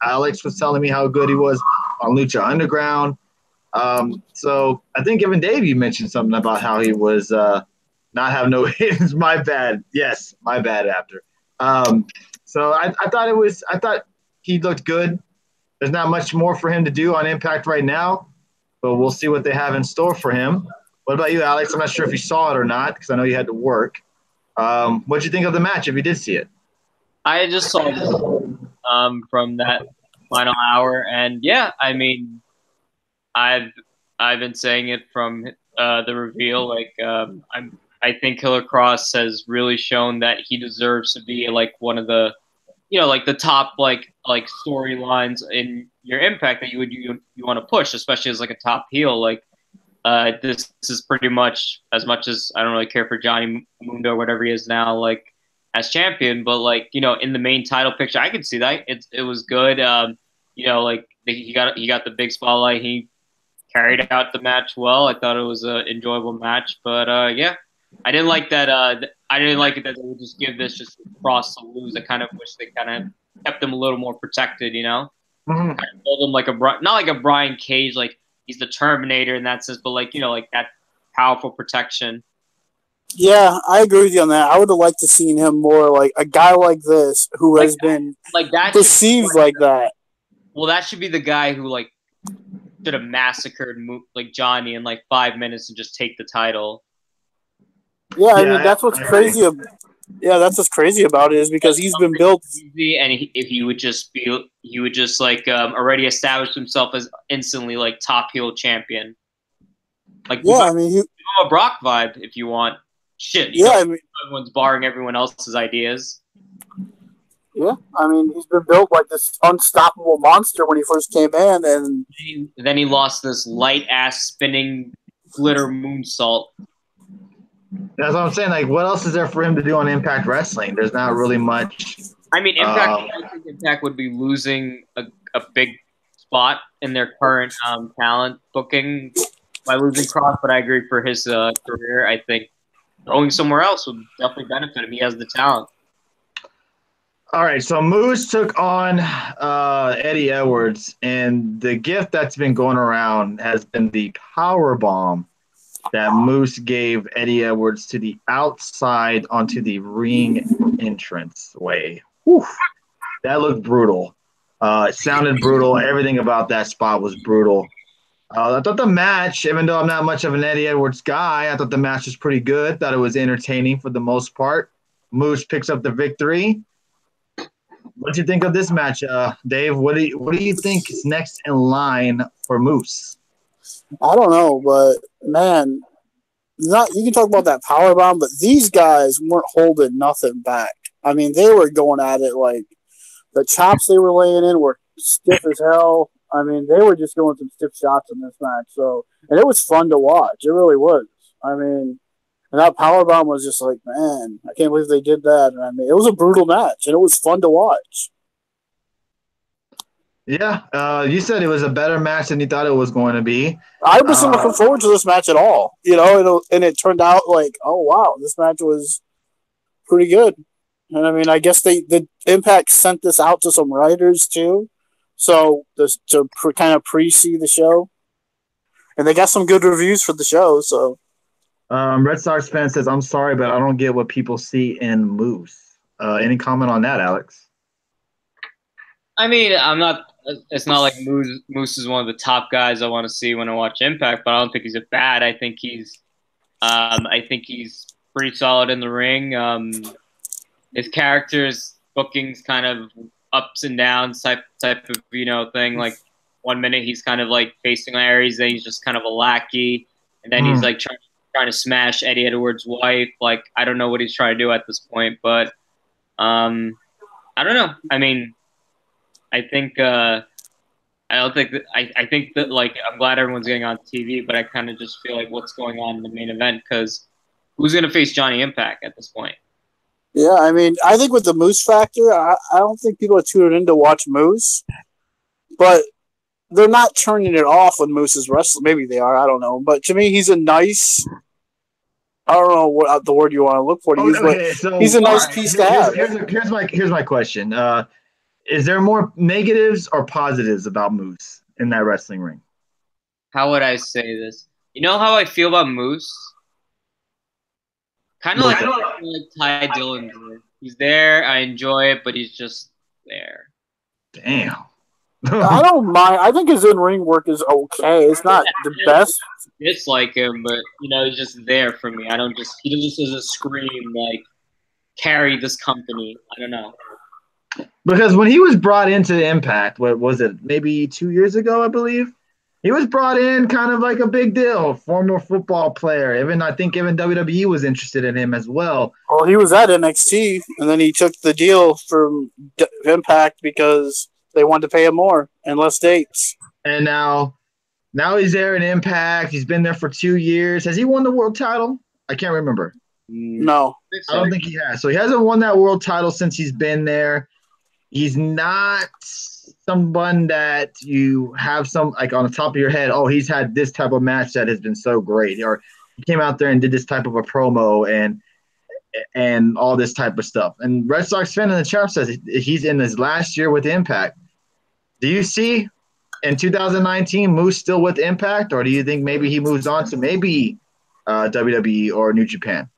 Alex was telling me how good he was on Lucha Underground. So I think even Dave, you mentioned something about how he was not having no hits. My bad. Yes, my bad after. So I thought he looked good. There's not much more for him to do on Impact right now, but we'll see what they have in store for him. What about you, Alex? I'm not sure if you saw it or not because I know you had to work. What'd you think of the match if you did see it? I just saw it from that final hour, and yeah, I mean, I've been saying it from the reveal. Like, I think Killer Cross has really shown that he deserves to be like one of the, like the top like storylines in your Impact that you want to push, especially as like a top heel. Like, this is pretty much as I don't really care for Johnny Mundo or whatever he is now, like as champion, but like in the main title picture, I could see that it was good. Like he got the big spotlight. He carried out the match well. I thought it was an enjoyable match, but yeah, I didn't like that. I didn't like it that they would just give this just Cross to lose. I kind of wish they kind of kept him a little more protected. Mm-hmm. Kind of build him like not like a Brian Cage, like he's the Terminator in that sense, but like like that powerful protection. Yeah, I agree with you on that. I would have liked to seen him more like a guy like this who has been like that perceived like that. Well, that should be the guy who like should have massacred like Johnny in like 5 minutes and just take the title. Yeah, I mean that's what's crazy. Yeah, that's what's crazy about it is because he's been built easy, and if he would just like already establish himself as instantly like top heel champion. Like I mean, you a Brock vibe if you want. Shit, I mean, everyone's barring everyone else's ideas. Yeah, I mean, he's been built like this unstoppable monster when he first came in, and then he lost this light ass spinning glitter moonsault. That's what I'm saying. Like, what else is there for him to do on Impact Wrestling? There's not really much. I mean, Impact would be losing a big spot in their current talent booking by losing Cross, but I agree for his career. I think going somewhere else would definitely benefit him. He has the talent. All right, so Moose took on Eddie Edwards, and the gift that's been going around has been the power bomb that Moose gave Eddie Edwards to the outside onto the ring entrance way. Whew, that looked brutal. It sounded brutal. Everything about that spot was brutal. I thought the match, even though I'm not much of an Eddie Edwards guy, I thought the match was pretty good. Thought it was entertaining for the most part. Moose picks up the victory. What do you think of this match, Dave? What do you think is next in line for Moose? I don't know, but man, you can talk about that power bomb, but these guys weren't holding nothing back. I mean, they were going at it like the chops they were laying in were stiff as hell. I mean, they were just doing some stiff shots in this match. So, and it was fun to watch. It really was. I mean, and that powerbomb was just like, man, I can't believe they did that. And I mean, it was a brutal match, and it was fun to watch. Yeah, you said it was a better match than you thought it was going to be. I wasn't looking forward to this match at all, and it turned out like, oh wow, this match was pretty good. And I mean, I guess the Impact sent this out to some writers too, so to kind of pre-see the show, and they got some good reviews for the show. So, Red Sox fan says, "I'm sorry, but I don't get what people see in Moose." Any comment on that, Alex? I mean, it's not like Moose is one of the top guys I want to see when I watch Impact, but I don't think he's a bad. I think he's pretty solid in the ring. His character's booking's kind of ups and downs type of thing. Like 1 minute he's kind of like facing Aries, then he's just kind of a lackey, and then he's like trying to smash Eddie Edwards' wife. Like I don't know what he's trying to do at this point, but I don't know. I mean, I think I think that like I'm glad everyone's getting on TV, but I kind of just feel like what's going on in the main event because who's going to face Johnny Impact at this point? Yeah, I mean, I think with the Moose factor, I don't think people are tuning in to watch Moose, but they're not turning it off when Moose is wrestling. Maybe they are, I don't know. But to me, he's a nice. I don't know what the word you want to look for to use, but he's a nice piece to have. Here's my question. Is there more negatives or positives about Moose in that wrestling ring? How would I say this? You know how I feel about Moose? Kind of like Ty Dillon. He's there. I enjoy it, but he's just there. Damn. I don't mind. I think his in-ring work is okay. It's not the best. Dislike him, but he's just there for me. He just doesn't scream like carry this company. I don't know. Because when he was brought into Impact, what was it? Maybe 2 years ago, I believe. He was brought in kind of like a big deal, former football player. I think even WWE was interested in him as well. Well, he was at NXT, and then he took the deal from Impact because they wanted to pay him more and less dates. And now he's there in Impact. He's been there for 2 years. Has he won the world title? I can't remember. No. I don't think he has. So he hasn't won that world title since he's been there. He's not someone that you have like on the top of your head, oh, he's had this type of match that has been so great. Or he came out there and did this type of a promo and all this type of stuff. And Red Sox fan in the chat says he's in his last year with Impact. Do you see in 2019, Moose still with Impact, or do you think maybe he moves on to maybe WWE or New Japan?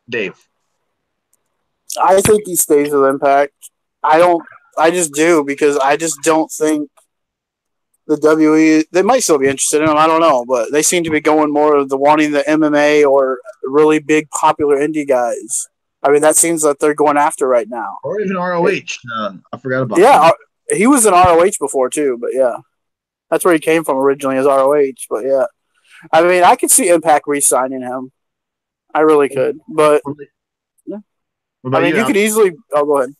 Dave. I think he stays with Impact. I don't. I just do because I just don't think the WWE. They might still be interested in him. I don't know, but they seem to be going more of the wanting the MMA or really big popular indie guys. I mean, that seems that they're going after right now. Or even ROH. I forgot about that. Yeah, he was in ROH before too, but yeah, that's where he came from originally as ROH. But yeah, I mean, I could see Impact re-signing him. I really could, but yeah. I mean, you could easily. Oh, go ahead.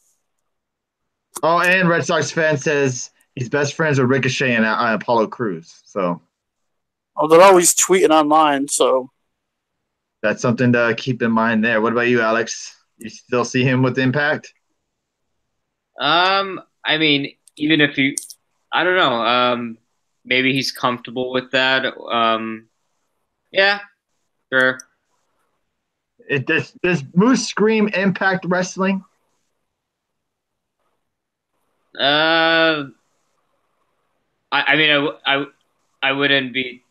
Oh, and Red Sox fan says he's best friends with Ricochet and Apollo Crews. So, they're always tweeting online. So that's something to keep in mind there. What about you, Alex? You still see him with Impact? I mean, even if you, I don't know. Maybe he's comfortable with that. Yeah, sure. Does Moose scream Impact Wrestling? I mean, I wouldn't be.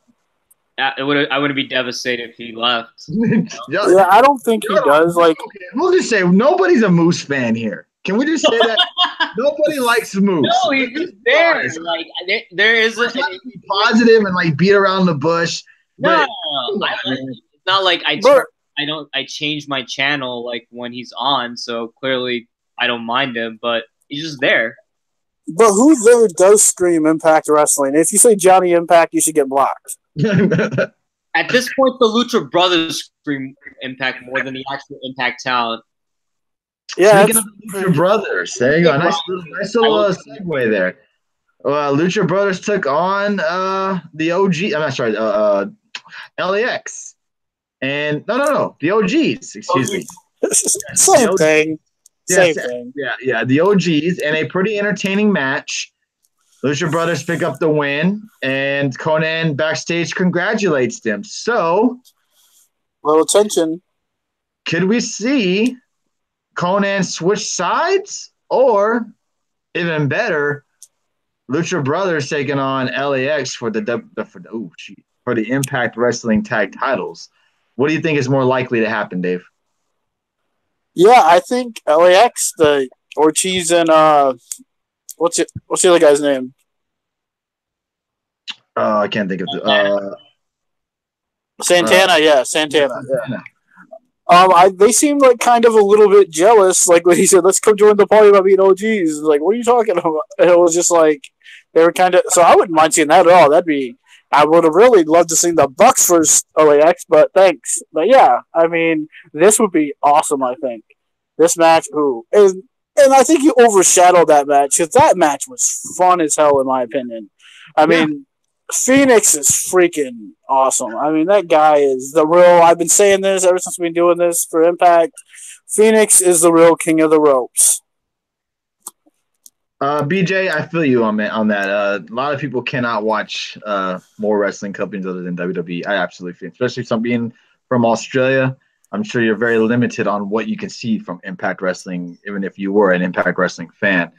I wouldn't be devastated if he left. Yeah, I don't think he does. Like, okay, we'll just say nobody's a Moose fan here. Can we just say that nobody likes Moose? No, he's just there. Like there is a be positive and like beat around the bush. No, it's not like I change my channel like when he's on. So clearly I don't mind him, but he's just there. But who there does scream Impact Wrestling? If you say Johnny Impact, you should get blocked. At this point, the Lucha Brothers scream Impact more than the actual Impact talent. Yeah, speaking of Lucha Brothers, there you go. Nice little segue there. Lucha Brothers took on the OG. I'm not sorry, LAX, and no, the OGs. Excuse me. Same thing. Same thing. Yeah, the OGs, and a pretty entertaining match. Lucha Brothers pick up the win, and Conan backstage congratulates them. So, little tension. Could we see Conan switch sides, or even better, Lucha Brothers taking on LAX for the Impact Wrestling Tag Titles? What do you think is more likely to happen, Dave? Yeah, I think LAX, the Ortiz and what's the other guy's name? I can't think of the Santana. Yeah, Santana. Yeah. They seemed like kind of a little bit jealous, like when he said, "Let's come join the party about being OGs." Like, what are you talking about? And it was just like they were kind of. So I wouldn't mind seeing that at all. I would have really loved to see the Bucks versus LAX, but thanks. But yeah, I mean, this would be awesome. I think this match, and I think you overshadowed that match because that match was fun as hell, in my opinion. I mean, Phoenix is freaking awesome. I mean, that guy is the real. I've been saying this ever since we've been doing this for Impact. Phoenix is the real king of the ropes. BJ, I feel you on that. A lot of people cannot watch more wrestling companies other than WWE. I absolutely feel, especially some being from Australia. I'm sure you're very limited on what you can see from Impact Wrestling, even if you were an Impact Wrestling fan.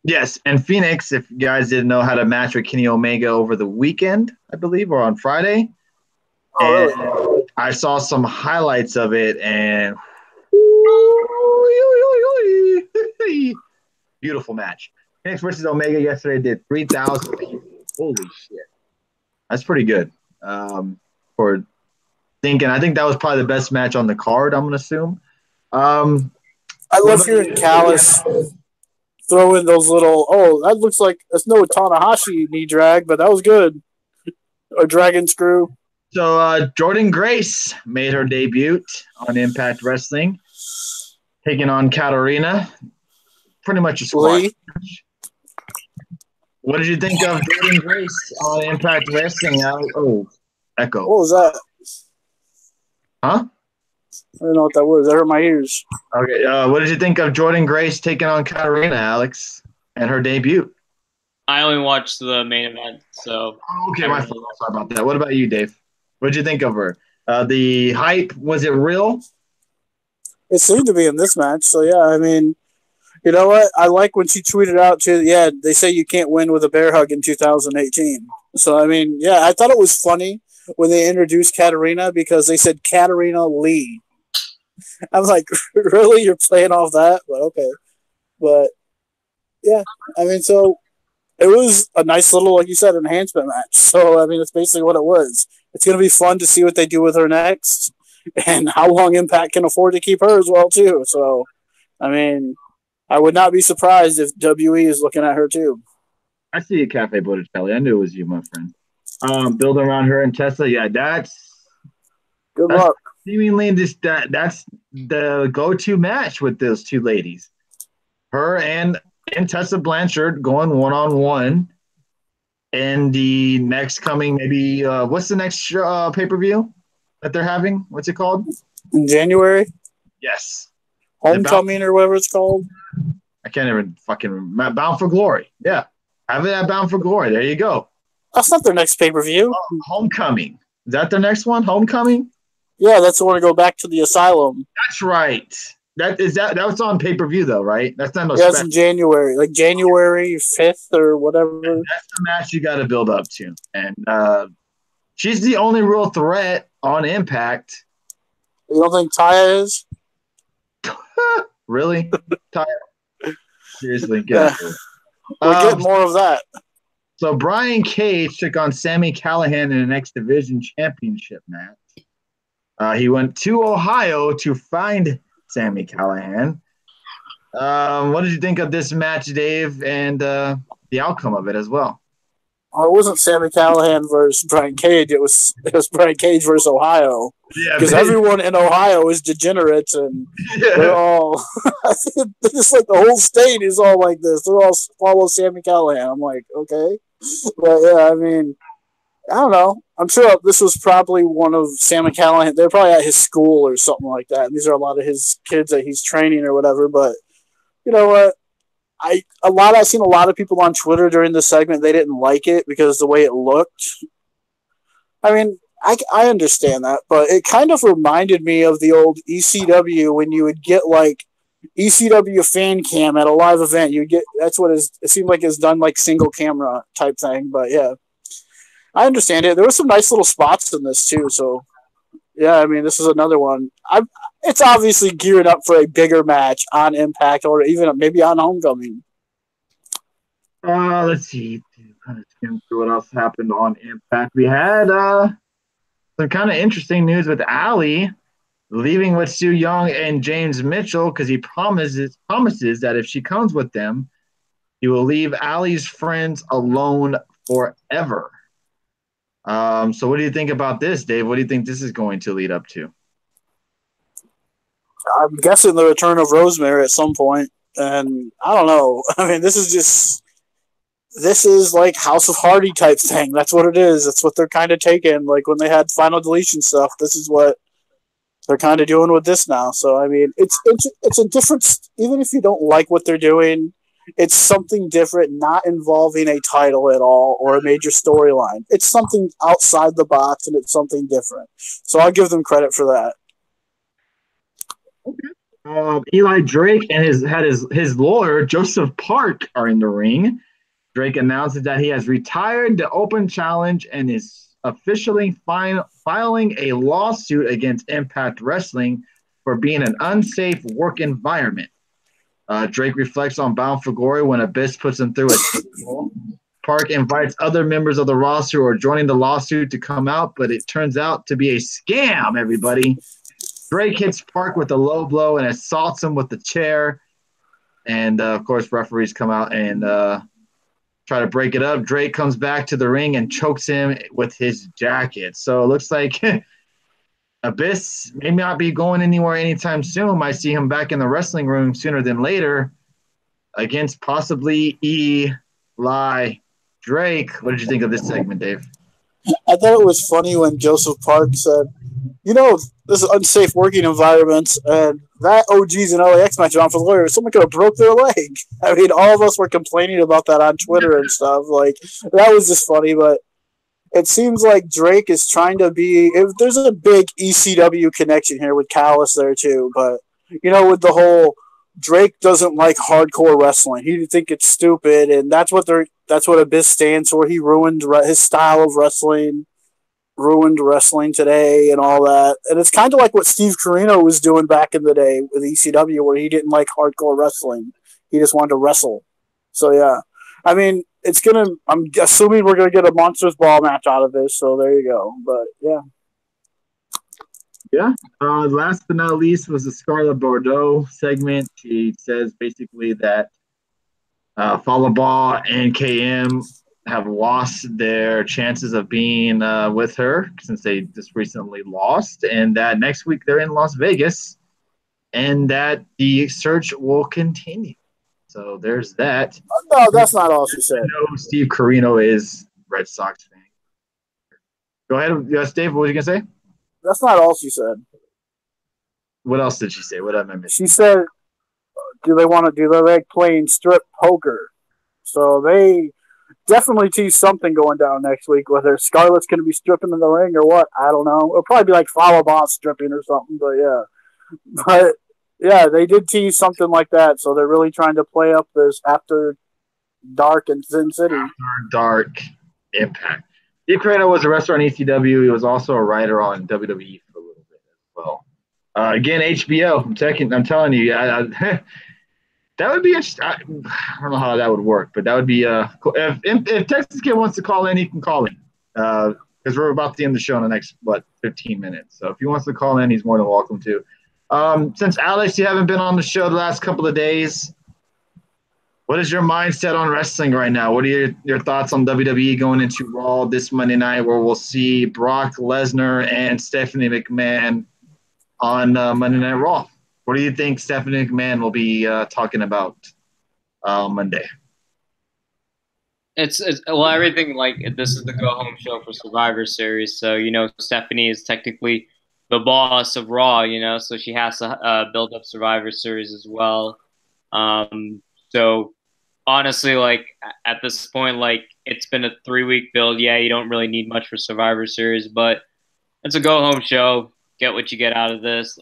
Yes, and Phoenix, if you guys didn't know, had a match with Kenny Omega over the weekend, I believe, or on Friday. And I saw some highlights of it, and beautiful match. Phoenix versus Omega yesterday did 3,000 people. Holy shit. That's pretty good for thinking. I think that was probably the best match on the card, I'm going to assume. I love hearing Callis throw in those little, that looks like it's no Tanahashi knee drag, but that was good. Or dragon screw. So Jordan Grace made her debut on Impact Wrestling, taking on Katarina. Pretty much a squash. What did you think of Jordan Grace on Impact Wrestling? Echo. What was that? Huh? I don't know what that was. That hurt my ears. Okay. What did you think of Jordan Grace taking on Katarina, Alex, and her debut? I only watched the main event, so. Okay, my fault. Sorry about that. What about you, Dave? What did you think of her? The hype, was it real? It seemed to be in this match. So, yeah, I mean, You know what? I like when she tweeted out to, yeah, they say you can't win with a bear hug in 2018. So, I mean, yeah, I thought it was funny when they introduced Katarina because they said Katarina Lee. I was like, really? You're playing off that? But okay. But, yeah, I mean, so it was a nice little, like you said, enhancement match. So, I mean, it's basically what it was. It's going to be fun to see what they do with her next and how long Impact can afford to keep her as well, too. So, I mean, I would not be surprised if WE is looking at her too. I see you, Cafe Botticelli. I knew it was you, my friend. Building around her and Tessa, yeah, Good luck. Seemingly that's the go-to match with those two ladies. Her and Tessa Blanchard going one-on-one. And the next coming, maybe what's the next pay-per-view that they're having? What's it called? In January? Yes. Homecoming or whatever it's called. I can't even fucking remember. Bound for Glory. Yeah. Have it at Bound for Glory. There you go. That's not their next pay-per-view. Homecoming. Is that their next one? Homecoming? Yeah, that's the one to go back to the asylum. That's right. That was on pay-per-view though, right? That's not no Yeah, it's in January. Like January 5th or whatever. And that's the match you got to build up to. And she's the only real threat on Impact. You don't think Taya is? Really? Taya? Seriously, get it. We'll get more of that. So Brian Cage took on Sami Callihan in an X Division Championship match. He went to Ohio to find Sami Callihan. What did you think of this match, Dave, and the outcome of it as well? Well, it wasn't Sami Callihan versus Brian Cage. It was Brian Cage versus Ohio. Yeah, because everyone in Ohio is degenerates, and they're all just like the whole state is all like this. They're all follow Sami Callihan. I'm like, okay, but yeah, I mean, I don't know. I'm sure this was probably one of Sami Callihan. They're probably at his school or something like that. And these are a lot of his kids that he's training or whatever. But you know what? I've seen a lot of people on Twitter during this segment. They didn't like it because the way it looked. I mean, I understand that, but it kind of reminded me of the old ECW when you would get like ECW fan cam at a live event. You get that's what it seemed like it's done like single camera type thing. But yeah, I understand it. There were some nice little spots in this too. So yeah, I mean, this is another one. It's obviously geared up for a bigger match on Impact or even maybe on Homecoming. Let's see. Kind of skim through what else happened on Impact. We had some kind of interesting news with Ali leaving with Su Yung and James Mitchell because he promises that if she comes with them, he will leave Ali's friends alone forever. So what do you think about this, Dave? What do you think this is going to lead up to? I'm guessing the return of Rosemary at some point, and I don't know. I mean, this is like House of Hardy type thing. That's what it is. That's what they're kind of taking. Like when they had Final Deletion stuff, this is what they're kind of doing with this now. So I mean, it's a different. Even if you don't like what they're doing, it's something different, not involving a title at all or a major storyline. It's something outside the box, and it's something different. So I'll give them credit for that. Okay. Eli Drake and his lawyer Joseph Park are in the ring. Drake announces that he has retired the Open Challenge and is officially filing a lawsuit against Impact Wrestling for being an unsafe work environment. Drake reflects on Bound for Glory when Abyss puts him through a Park invites other members of the roster who are joining the lawsuit to come out, but it turns out to be a scam, everybody. Drake hits Park with a low blow and assaults him with the chair. And, of course, referees come out and try to break it up. Drake comes back to the ring and chokes him with his jacket. So it looks like Abyss may not be going anywhere anytime soon. Might see him back in the wrestling room sooner than later against possibly Eli Drake. What did you think of this segment, Dave? I thought it was funny when Joseph Park said, you know, this is unsafe working environments, and that OG's and LAX match on for the lawyer, someone could have broke their leg. I mean, all of us were complaining about that on Twitter and stuff. Like, that was just funny, but it seems like Drake is trying to be – if there's a big ECW connection here with Callis there too, but, you know, with the whole Drake doesn't like hardcore wrestling. He think it's stupid, and that's what Abyss stands for. He ruined his style of wrestling, ruined wrestling today, and all that. And it's kind of like what Steve Corino was doing back in the day with ECW, where he didn't like hardcore wrestling. He just wanted to wrestle. So yeah, I mean, it's gonna. I'm assuming we're gonna get a Monsters Ball match out of this. So there you go. But yeah. Yeah. Last but not least was the Scarlett Bordeaux segment. She says basically that Fallah and KM have lost their chances of being with her since they just recently lost, and that next week they're in Las Vegas, and that the search will continue. So there's that. No, that's not all she said. No, Steve Corino is Red Sox fan. Go ahead, yes, Dave. What were you gonna say? That's not all she said. What else did she say? What am I missing? She said, do they like playing strip poker? So they definitely tease something going down next week, whether Scarlett's going to be stripping in the ring or what. I don't know. It'll probably be like Follow Boss stripping or something, but yeah. But yeah, they did tease something like that, so they're really trying to play up this After Dark in Sin City. After Dark Impact. Steve Corino was a wrestler on ECW. He was also a writer on WWE for a little bit as well. Again, HBO. I'm telling you, that would be interesting. I don't know how that would work, but that would be cool. If Texas Kid wants to call in, he can call in because we're about to end the show in the next 15 minutes. So if he wants to call in, he's more than welcome to. Since Alex, you haven't been on the show the last couple of days, what is your mindset on wrestling right now? What are your thoughts on WWE going into Raw this Monday night, where we'll see Brock Lesnar and Stephanie McMahon on Monday Night Raw? What do you think Stephanie McMahon will be talking about Monday? It's well, everything, like, this is the go home show for Survivor Series, so Stephanie is technically the boss of Raw, so she has to build up Survivor Series as well. So honestly, like, at this point, like, it's been a 3-week build. Yeah, you don't really need much for Survivor Series, but it's a go home show. Get what you get out of this.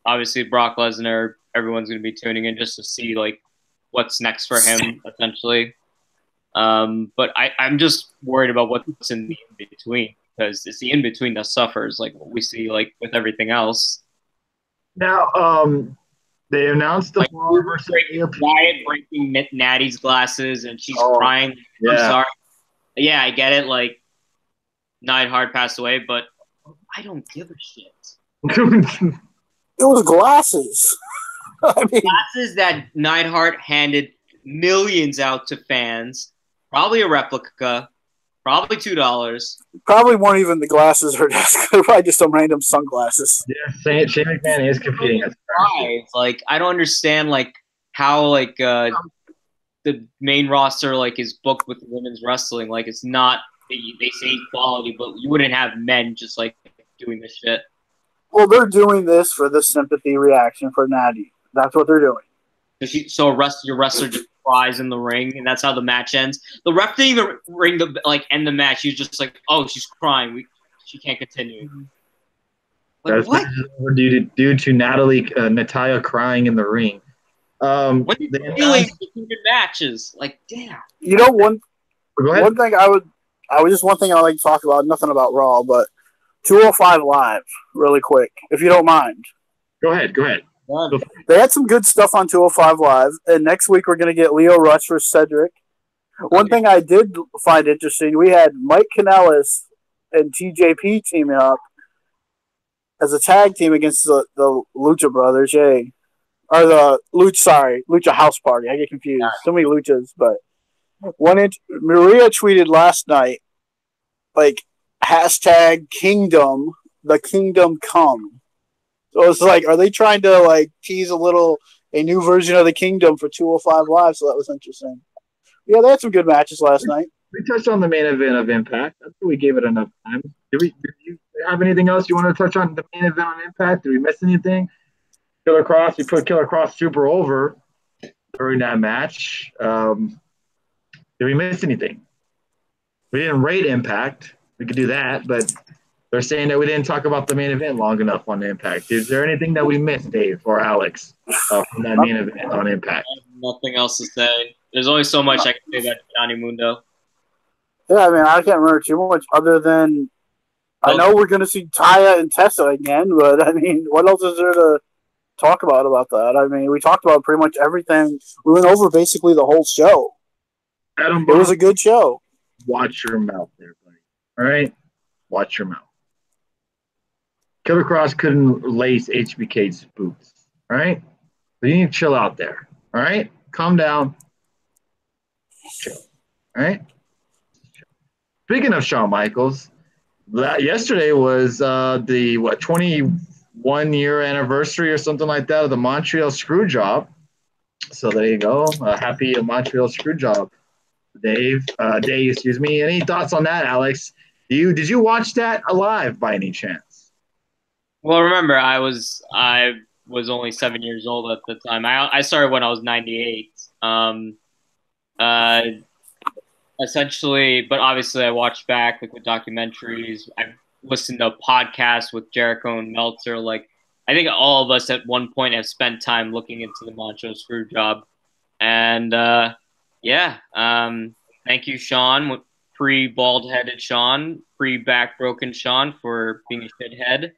Obviously, Brock Lesnar, everyone's going to be tuning in just to see, like, what's next for him, essentially. But I'm just worried about what's in the in-between, because it's the in-between that suffers, like what we see, like, with everything else. Now, they announced the like, Wyatt breaking Natty's glasses, and she's crying. Yeah. I'm sorry. Yeah, I get it. Like, Neidhart passed away, but I don't give a shit. It was glasses. I mean, glasses that Neidhart handed millions out to fans. Probably a replica. Probably $2. Probably weren't even the glasses or they're probably just some random sunglasses. Yeah, Shane McMahon is competing. Like, I don't understand, like, how, like, the main roster, like, is booked with women's wrestling. Like, it's not, they say equality, but you wouldn't have men just, like, doing this shit. Well, they're doing this for the sympathy reaction for Natty. That's what they're doing. So your wrestler just cries in the ring, and that's how the match ends. The ref didn't even end the match. He's just like, "Oh, she's crying. She can't continue." Like, that's what? Due to Natalia crying in the ring. What are you doing between matches? Like, damn. One thing one thing I like to talk about. Nothing about Raw, but 205 Live, really quick, if you don't mind. Go ahead. They had some good stuff on 205 Live, and next week we're going to get Leo Rush versus Cedric. One thing I did find interesting, we had Mike Kanellis and TJP teaming up as a tag team against the Lucha Brothers, Or the Lucha House Party. I get confused. So many Luchas, but Maria tweeted last night, like, #Kingdom, the Kingdom Come. So it's like, are they trying to, like, tease a new version of the Kingdom for 205 Live? So that was interesting. Yeah, they had some good matches last night. We touched on the main event of Impact. I think we gave it enough time. Did you have anything else you want to touch on the main event on Impact? Did we miss anything? Killer Cross, you put Killer Cross super over during that match. Did we miss anything? We didn't rate Impact. We could do that, but They're saying that we didn't talk about the main event long enough on Impact. Is there anything that we missed, Dave or Alex, from that main event on Impact? I have nothing else to say. There's only so much I can say about Johnny Mundo. Yeah, I mean, I can't remember too much other than I know we're going to see Taya and Tessa again, but I mean, what else is there to talk about that? I mean, we talked about pretty much everything. We went over basically the whole show. Adam, it was a good show. Watch your mouth there, buddy. All right? Watch your mouth. Killer Cross couldn't lace HBK's boots. All right? So you need to chill out there. All right? Calm down. Chill. All right? Speaking of Shawn Michaels, yesterday was the 21-year anniversary or something like that of the Montreal Screwjob. So there you go. Happy Montreal Screwjob, Dave. Excuse me. Any thoughts on that, Alex? Did you watch that live by any chance? Well, remember, I was only 7 years old at the time. I started when I was 98. Essentially, but obviously I watched back like with documentaries. I listened to podcasts with Jericho and Meltzer. Like I think all of us at one point have spent time looking into the Montreal Screwjob. And thank you, Sean, pre-bald-headed Sean, pre-back broken Sean, for being a shithead.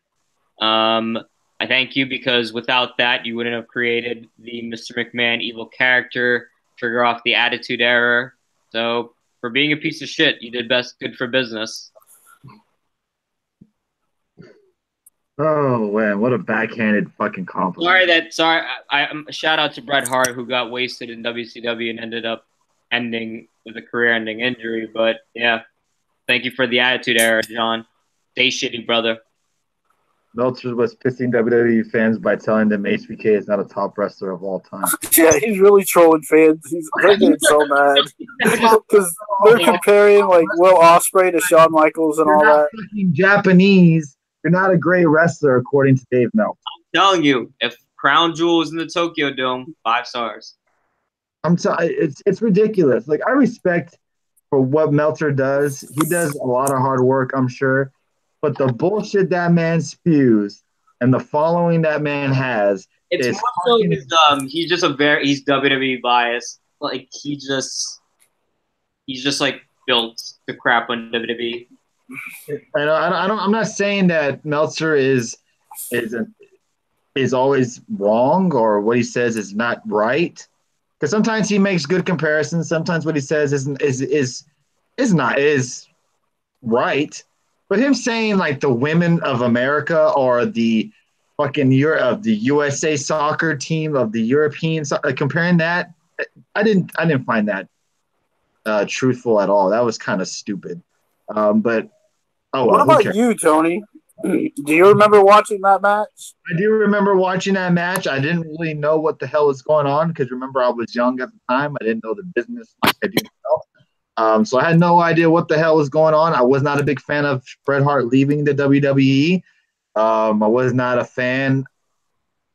I thank you because without that, you wouldn't have created the Mr. McMahon evil character, trigger off the Attitude Era. So for being a piece of shit, you did best good for business. Oh, man, what a backhanded fucking compliment. Sorry, I shout out to Bret Hart, who got wasted in WCW and ended up ending with a career-ending injury. But, yeah, thank you for the Attitude Era, John. Stay shitty, brother. Meltzer was pissing WWE fans by telling them HBK is not a top wrestler of all time. Yeah, he's really trolling fans. They're getting so mad because they're comparing like Will Ospreay to Shawn Michaels and all that. Fucking Japanese. You're not a great wrestler, according to Dave Meltzer. I'm telling you, if Crown Jewel was in the Tokyo Dome, 5 stars. It's ridiculous. Like I respect for what Meltzer does. He does a lot of hard work, I'm sure. But the bullshit that man spews and the following that man has, it's more so he's just he's WWE biased. Like he's just like built to crap on WWE. I'm not saying that Meltzer is always wrong or what he says is not right. Because sometimes he makes good comparisons. Sometimes what he says is right. But him saying like the women of America or the fucking the USA soccer team of the European comparing that, I didn't find that truthful at all. That was kind of stupid. But what about you, Tony? Do you remember watching that match? I do remember watching that match. I didn't really know what the hell was going on because remember I was young at the time. I didn't know the business like I do now. So I had no idea what the hell was going on. I was not a big fan of Bret Hart leaving the WWE. I was not a fan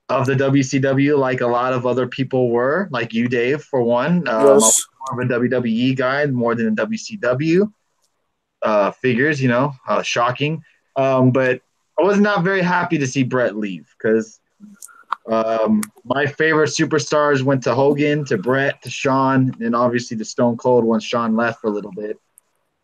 of the WCW like a lot of other people were, like you, Dave, for one. Yes. I was more of a WWE guy more than a WCW. Figures, shocking. But I was not very happy to see Bret leave because my favorite superstars went to Hogan, to Bret, to Shawn, and obviously to Stone Cold once Shawn left for a little bit.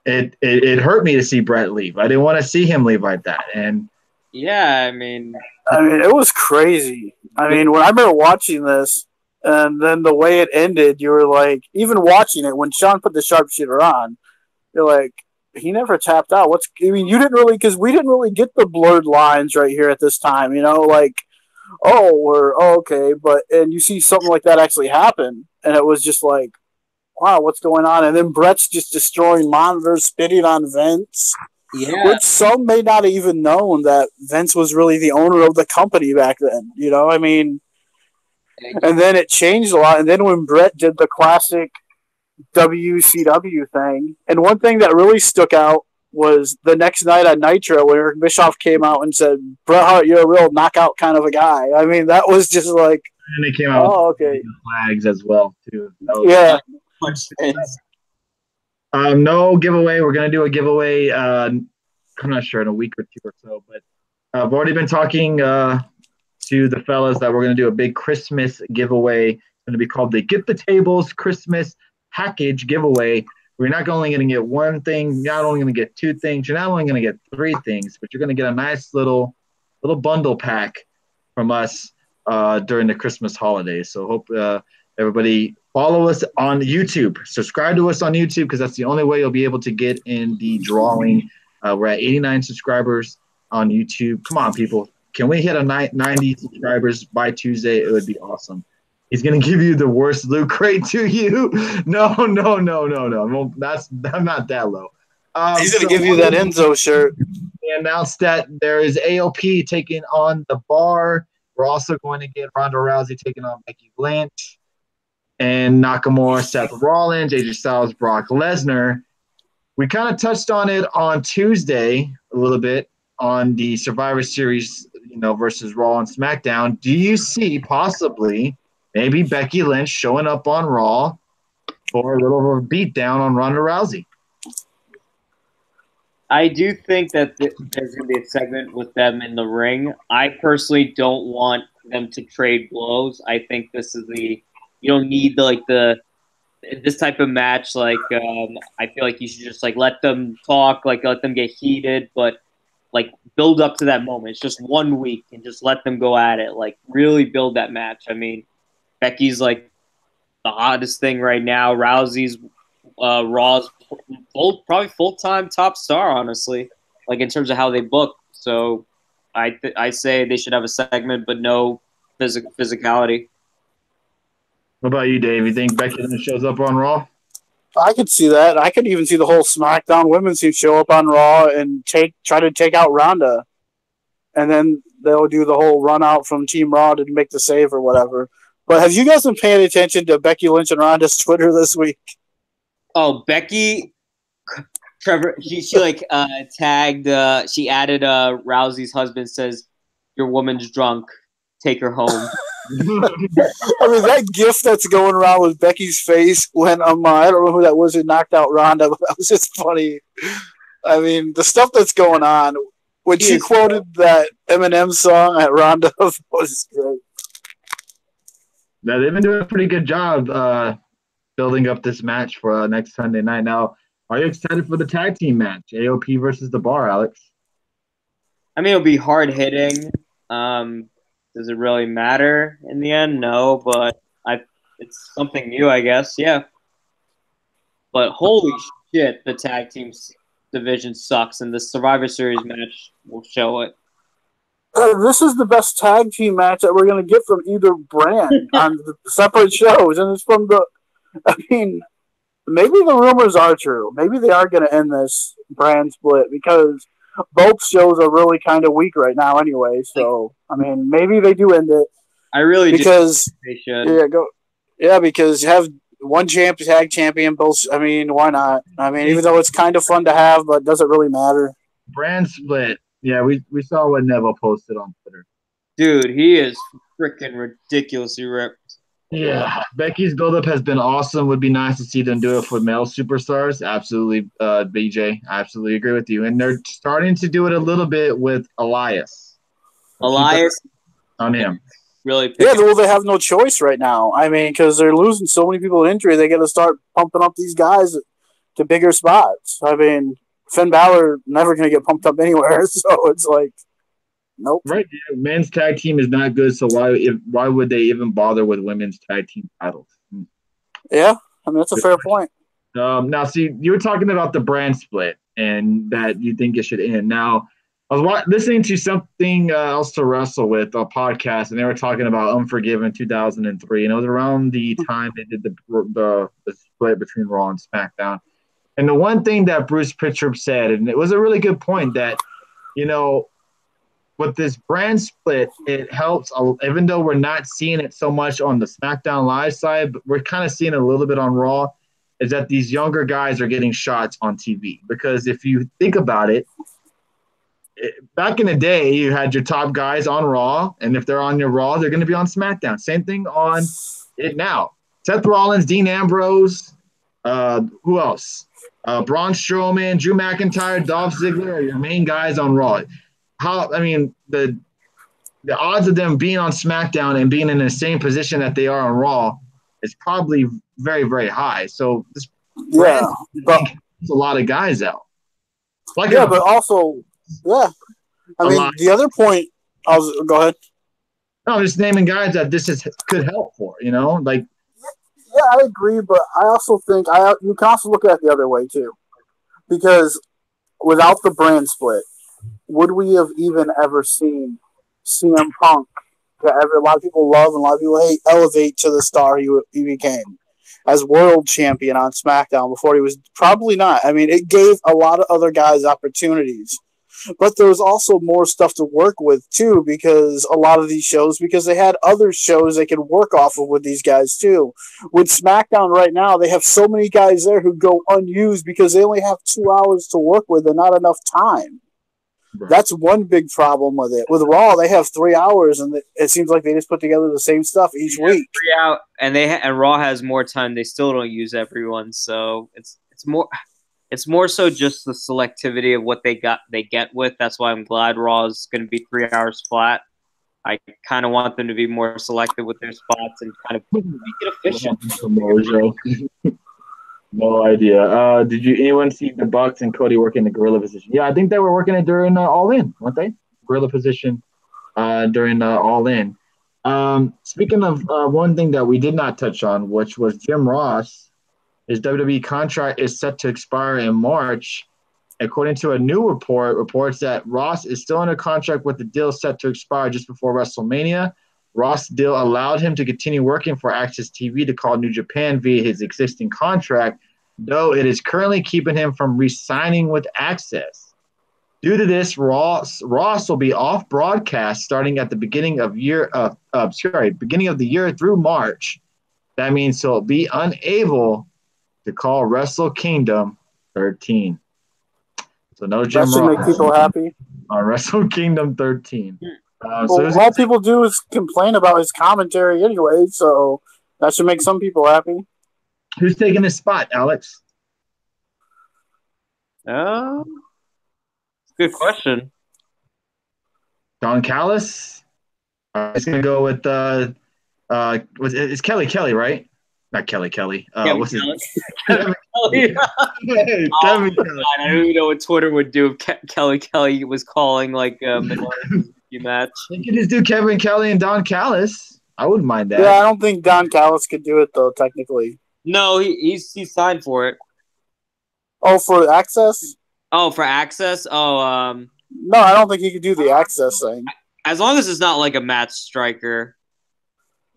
It hurt me to see Bret leave. I didn't want to see him leave like that. And yeah, I mean, it was crazy. I mean, when I remember watching this, and then the way it ended, you were like, even watching it when Shawn put the sharpshooter on, you're like, he never tapped out. You didn't really, because we didn't really get the blurred lines right here at this time. Okay, and you see something like that actually happen, and it was just like, wow, what's going on? And then Bret's just destroying monitors, spitting on Vince. Yeah. Which some may not have even known that Vince was really the owner of the company back then. And then it changed a lot. And then when Bret did the classic WCW thing, and one thing that really stuck out was the next night on Nitro when Eric Bischoff came out and said, Bret Hart, you're a real knockout kind of a guy. I mean, that was just like, and they came out with flags as well, too. Yeah. No giveaway. We're going to do a giveaway I'm not sure, in a week or two or so. But I've already been talking to the fellas that we're going to do a big Christmas giveaway. It's going to be called the Get the Tables Christmas Package Giveaway. We're not only going to get one thing, you're not only going to get two things, you're not only going to get three things, but you're going to get a nice little bundle pack from us during the Christmas holidays. So hope everybody follow us on YouTube. Subscribe to us on YouTube because that's the only way you'll be able to get in the drawing. We're at 89 subscribers on YouTube. Come on, people. Can we hit a 90 subscribers by Tuesday? It would be awesome. He's going to give you the worst loot crate to you. No. I'm not that low. He's going to give you that Enzo shirt. They announced that there is AOP taking on the Bar. We're also going to get Ronda Rousey taking on Becky Lynch, and Nakamura, Seth Rollins, AJ Styles, Brock Lesnar. We kind of touched on it on Tuesday a little bit on the Survivor Series, versus Raw and SmackDown. Do you see possibly maybe Becky Lynch showing up on Raw for a little beatdown on Ronda Rousey? I do think that there's going to be a segment with them in the ring. I personally don't want them to trade blows. I think this is you don't need this type of match. I feel like you should just let them talk, let them get heated, but build up to that moment. It's just 1 week and just let them go at it. Really build that match. I mean, Becky's the hottest thing right now. Rousey's Raw's probably full-time top star, honestly, in terms of how they book. So I say they should have a segment, but no physicality. What about you, Dave? You think Becky Lynch shows up on Raw? I could see that. I could even see the whole SmackDown women's team show up on Raw and try to take out Ronda. And then they'll do the whole run out from Team Raw to make the save or whatever. But have you guys been paying attention to Becky Lynch and Ronda's Twitter this week? Oh, Becky, Trevor, she tagged, she added Rousey's husband, says, "Your woman's drunk. Take her home." I mean, that gif that's going around with Becky's face when I don't know who that was who knocked out Ronda, but that was just funny. I mean, the stuff that's going on. When she quoted that Eminem song at Ronda was great. Now, they've been doing a pretty good job building up this match for next Sunday night. Now, are you excited for the tag team match, AOP versus the Bar, Alex? I mean, it'll be hard-hitting. Does it really matter in the end? No, but it's something new, I guess. Yeah. But holy shit, the tag team division sucks, and the Survivor Series match will show it. This is the best tag team match that we're going to get from either brand on the separate shows, and it's from the. I mean, maybe the rumors are true. Maybe they are going to end this brand split because both shows are really kind of weak right now anyway. So, I mean, maybe they do end it. I really because do think they should. Because you have one tag champion, both. I mean, why not? I mean, even though it's kind of fun to have, but does it really matter? Brand split. Yeah, we saw what Neville posted on Twitter. Dude, he is freaking ridiculously ripped. Yeah, Becky's build-up has been awesome. Would be nice to see them do it for male superstars. Absolutely, BJ. I absolutely agree with you. And they're starting to do it a little bit with Elias. On him. Really? Well, they have no choice right now. I mean, because they're losing so many people to injury, they got to start pumping up these guys to bigger spots. I mean, Finn Balor never going to get pumped up anywhere, so it's nope. Right. Yeah, men's tag team is not good, so why would they even bother with women's tag team titles? Yeah, I mean, that's a fair point. Now, see, you were talking about the brand split and that you think it should end. Now, I was listening to something else to wrestle with, a podcast, and they were talking about Unforgiven 2003, and it was around the time they did the split between Raw and SmackDown. And the one thing that Bruce Prichard said, and it was a really good point, that, with this brand split, it helps, even though we're not seeing it so much on the SmackDown Live side, but we're kind of seeing it a little bit on Raw, is that these younger guys are getting shots on TV. Because if you think about it, back in the day, you had your top guys on Raw, and if they're on your Raw, they're going to be on SmackDown. Same thing on it now. Seth Rollins, Dean Ambrose, who else? Braun Strowman, Drew McIntyre, Dolph Ziggler are your main guys on Raw. The odds of them being on SmackDown and being in the same position that they are on Raw is probably very, very high. So this brand a lot of guys out. But also, I mean, the other point, go ahead. No, I'm just naming guys that could help for, like. Yeah, I agree, but I also think you can also look at it the other way too, because without the brand split, would we have even ever seen CM Punk, that a lot of people love and a lot of people hate, elevate to the star he became as world champion on SmackDown before he was probably not. I mean, it gave a lot of other guys opportunities. But there was also more stuff to work with, too, because a lot of these shows, because they had other shows they could work off of with these guys, too. With SmackDown right now, they have so many guys there who go unused because they only have 2 hours to work with and not enough time. Right. That's one big problem with it. With Raw, they have 3 hours, and it seems like they just put together the same stuff each week. 3 hours, and Raw has more time. They still don't use everyone, so it's more. It's more so just the selectivity of what they get with. That's why I'm glad Raw is going to be 3 hours flat. I kind of want them to be more selective with their spots and kind of make it efficient. No idea. Did anyone see the Bucks and Cody working the gorilla position? Yeah, I think they were working it during All In, weren't they? Gorilla position during All In. Speaking of one thing that we did not touch on, which was Jim Ross. His WWE contract is set to expire in March. According to a new report, reports that Ross is still under contract with the deal set to expire just before WrestleMania. Ross' deal allowed him to continue working for Access TV to call New Japan via his existing contract, though it is currently keeping him from re-signing with Access. Due to this, Ross will be off broadcast starting at the beginning of the year through March. That means he'll be unable to call Wrestle Kingdom 13. So no Jim Ross. That should make people happy. On Wrestle Kingdom 13. All people do is complain about his commentary anyway, so that should make some people happy. Who's taking his spot, Alex? Good question. Don Callis? It's going to go with it's Kelly, right? Not Kelly. What's his name? Kevin Kelly. Kevin Kelly. I don't even know what Twitter would do if Kelly was calling like a match. They could just do Kevin Kelly and Don Callis. I wouldn't mind that. Yeah, I don't think Don Callis could do it though. Technically, no, he's signed for it. Oh, for Access? Oh, for Access? Oh, no, I don't think he could do the Access thing. As long as it's not like a match striker.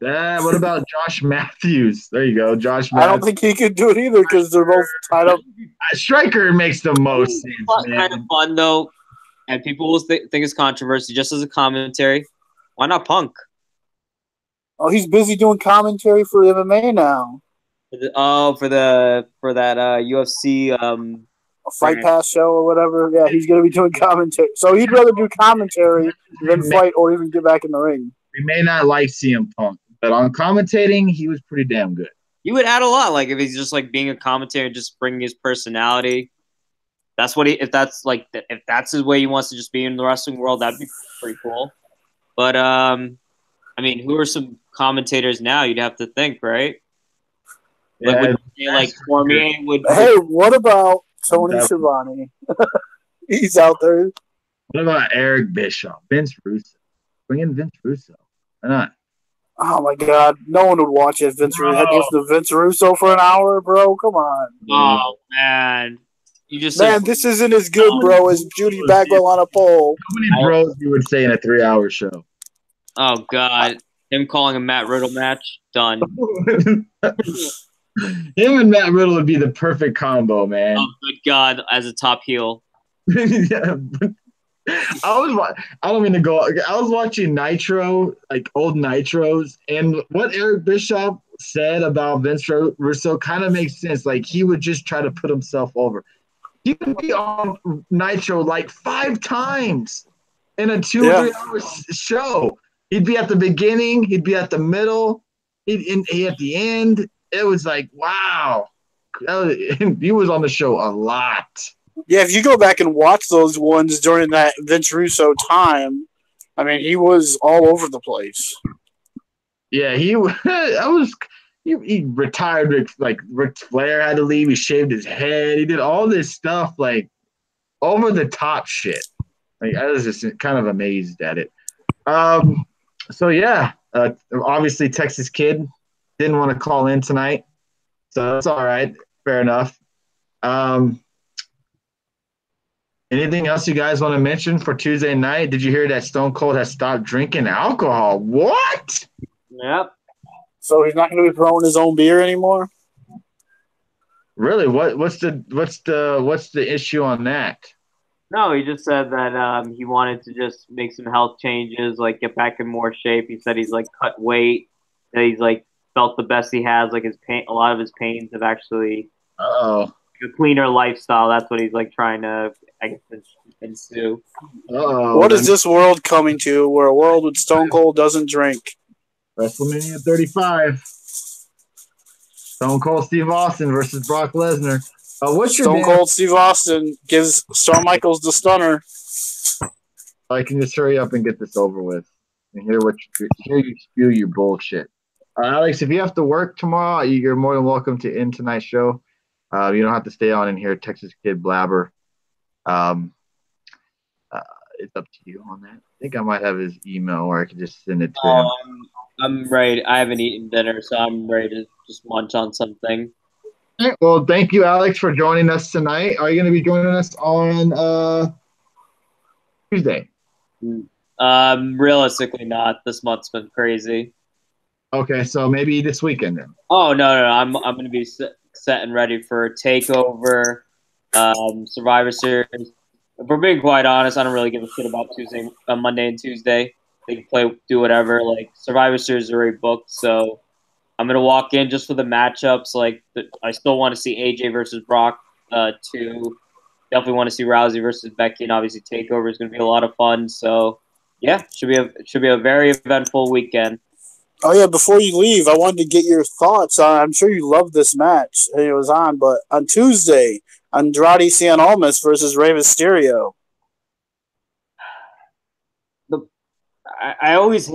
What about Josh Matthews? There you go, Josh Matthews. I don't think he could do it either because they're both tied up. Striker makes the most sense, man. Kind of fun, though, and people will think it's controversy just as a commentary. Why not Punk? Oh, he's busy doing commentary for MMA now. For that UFC Fight Pass show or whatever. Yeah, he's going to be doing commentary. So he'd rather do commentary than fight or even get back in the ring. We may not like CM Punk, but on commentating, he was pretty damn good. He would add a lot, like if he's just like being a commentator and just bringing his personality. That's what if that's his way he wants to just be in the wrestling world, that'd be pretty cool. But I mean, who are some commentators now? You'd have to think, right? Yeah, like Cormier would. Hey, what about Tony Schiavone? He's out there. What about Eric Bischoff, Vince Russo? Bring in Vince Russo. Why not? Oh my God, no one would watch it. Vince Russo. Had to listen to Vince Russo for an hour, bro. Come on. Oh man, this isn't as good, bro, as Judy Bagwell on a pole. How many bros you would say in a 3-hour show? Oh God, him calling a Matt Riddle match, done. Him and Matt Riddle would be the perfect combo, man. Oh good God, as a top heel. Yeah. I don't mean to go. I was watching Nitro, like old Nitros, and what Eric Bischoff said about Vince Russo kind of makes sense. Like he would just try to put himself over. He would be on Nitro like 5 times in a 2 or 3 hour show. He'd be at the beginning. He'd be at the middle. He at the end. It was like, wow, He was on the show a lot. Yeah, if you go back and watch those ones during that Vince Russo time, I mean, he was all over the place. Yeah, he retired. Ric Flair had to leave. He shaved his head. He did all this stuff like over the top shit. Like I was just kind of amazed at it. So yeah, obviously Texas Kid didn't want to call in tonight, so that's all right. Fair enough. Anything else you guys want to mention for Tuesday night? Did you hear that Stone Cold has stopped drinking alcohol? What? Yep. So he's not going to be throwing his own beer anymore? Really? What's the issue on that? No, he just said that he wanted to just make some health changes, like get back in more shape. He said he's like cut weight, that he's like felt the best he has. Like his pain, a lot of his pains have actually Uh-oh. a cleaner lifestyle. That's what he's like trying to, I guess, ensue. Uh-oh. What is this world coming to? Where a world with Stone Cold doesn't drink? WrestleMania 35. Stone Cold Steve Austin versus Brock Lesnar. What's your Stone Cold Steve Austin gives Shawn Michaels the stunner. I can just hurry up and get this over with and hear you spew your bullshit. Alex, if you have to work tomorrow, you're more than welcome to end tonight's show. You don't have to stay on and hear Texas Kid blabber. It's up to you on that. I think I might have his email, or I could just send it to him. I'm ready. I haven't eaten dinner, so I'm ready to just munch on something. All right, well, thank you, Alex, for joining us tonight. Are you going to be joining us on Tuesday? Realistically not. This month's been crazy. Okay, so maybe this weekend then. Oh no! I'm going to be set and ready for Takeover, Survivor Series. If we're being quite honest, I don't really give a shit about Monday and Tuesday. They can do whatever. Like Survivor Series is already booked, so I'm gonna walk in just for the matchups. Like I still want to see AJ versus Brock. Too. Definitely want to see Rousey versus Becky, and obviously Takeover is gonna be a lot of fun. So yeah, should be a very eventful weekend. Oh yeah, before you leave, I wanted to get your thoughts on. I'm sure you loved this match. It was on, but on Tuesday, Andrade Cien Almas versus Rey Mysterio. I always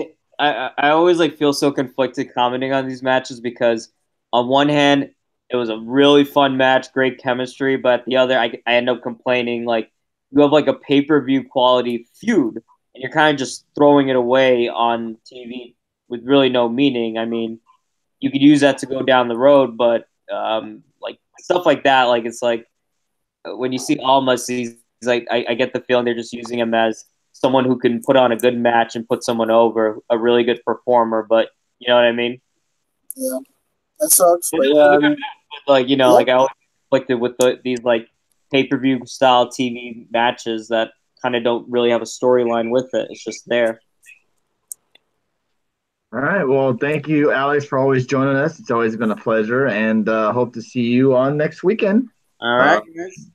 like feel so conflicted commenting on these matches because on one hand it was a really fun match, great chemistry, but the other I end up complaining like you have like a pay-per-view quality feud and you're kind of just throwing it away on TV with really no meaning. I mean, you could use that to go down the road, but like stuff like that, like it's like when you see Almas, he's like I get the feeling they're just using him as someone who can put on a good match and put someone over, a really good performer. But you know what I mean? Yeah, that sucks. But yeah, like you know, like I always conflicted with these like pay-per-view style TV matches that kind of don't really have a storyline with it. It's just there. All right. Well, thank you, Alex, for always joining us. It's always been a pleasure, and hope to see you on next weekend. All right, guys.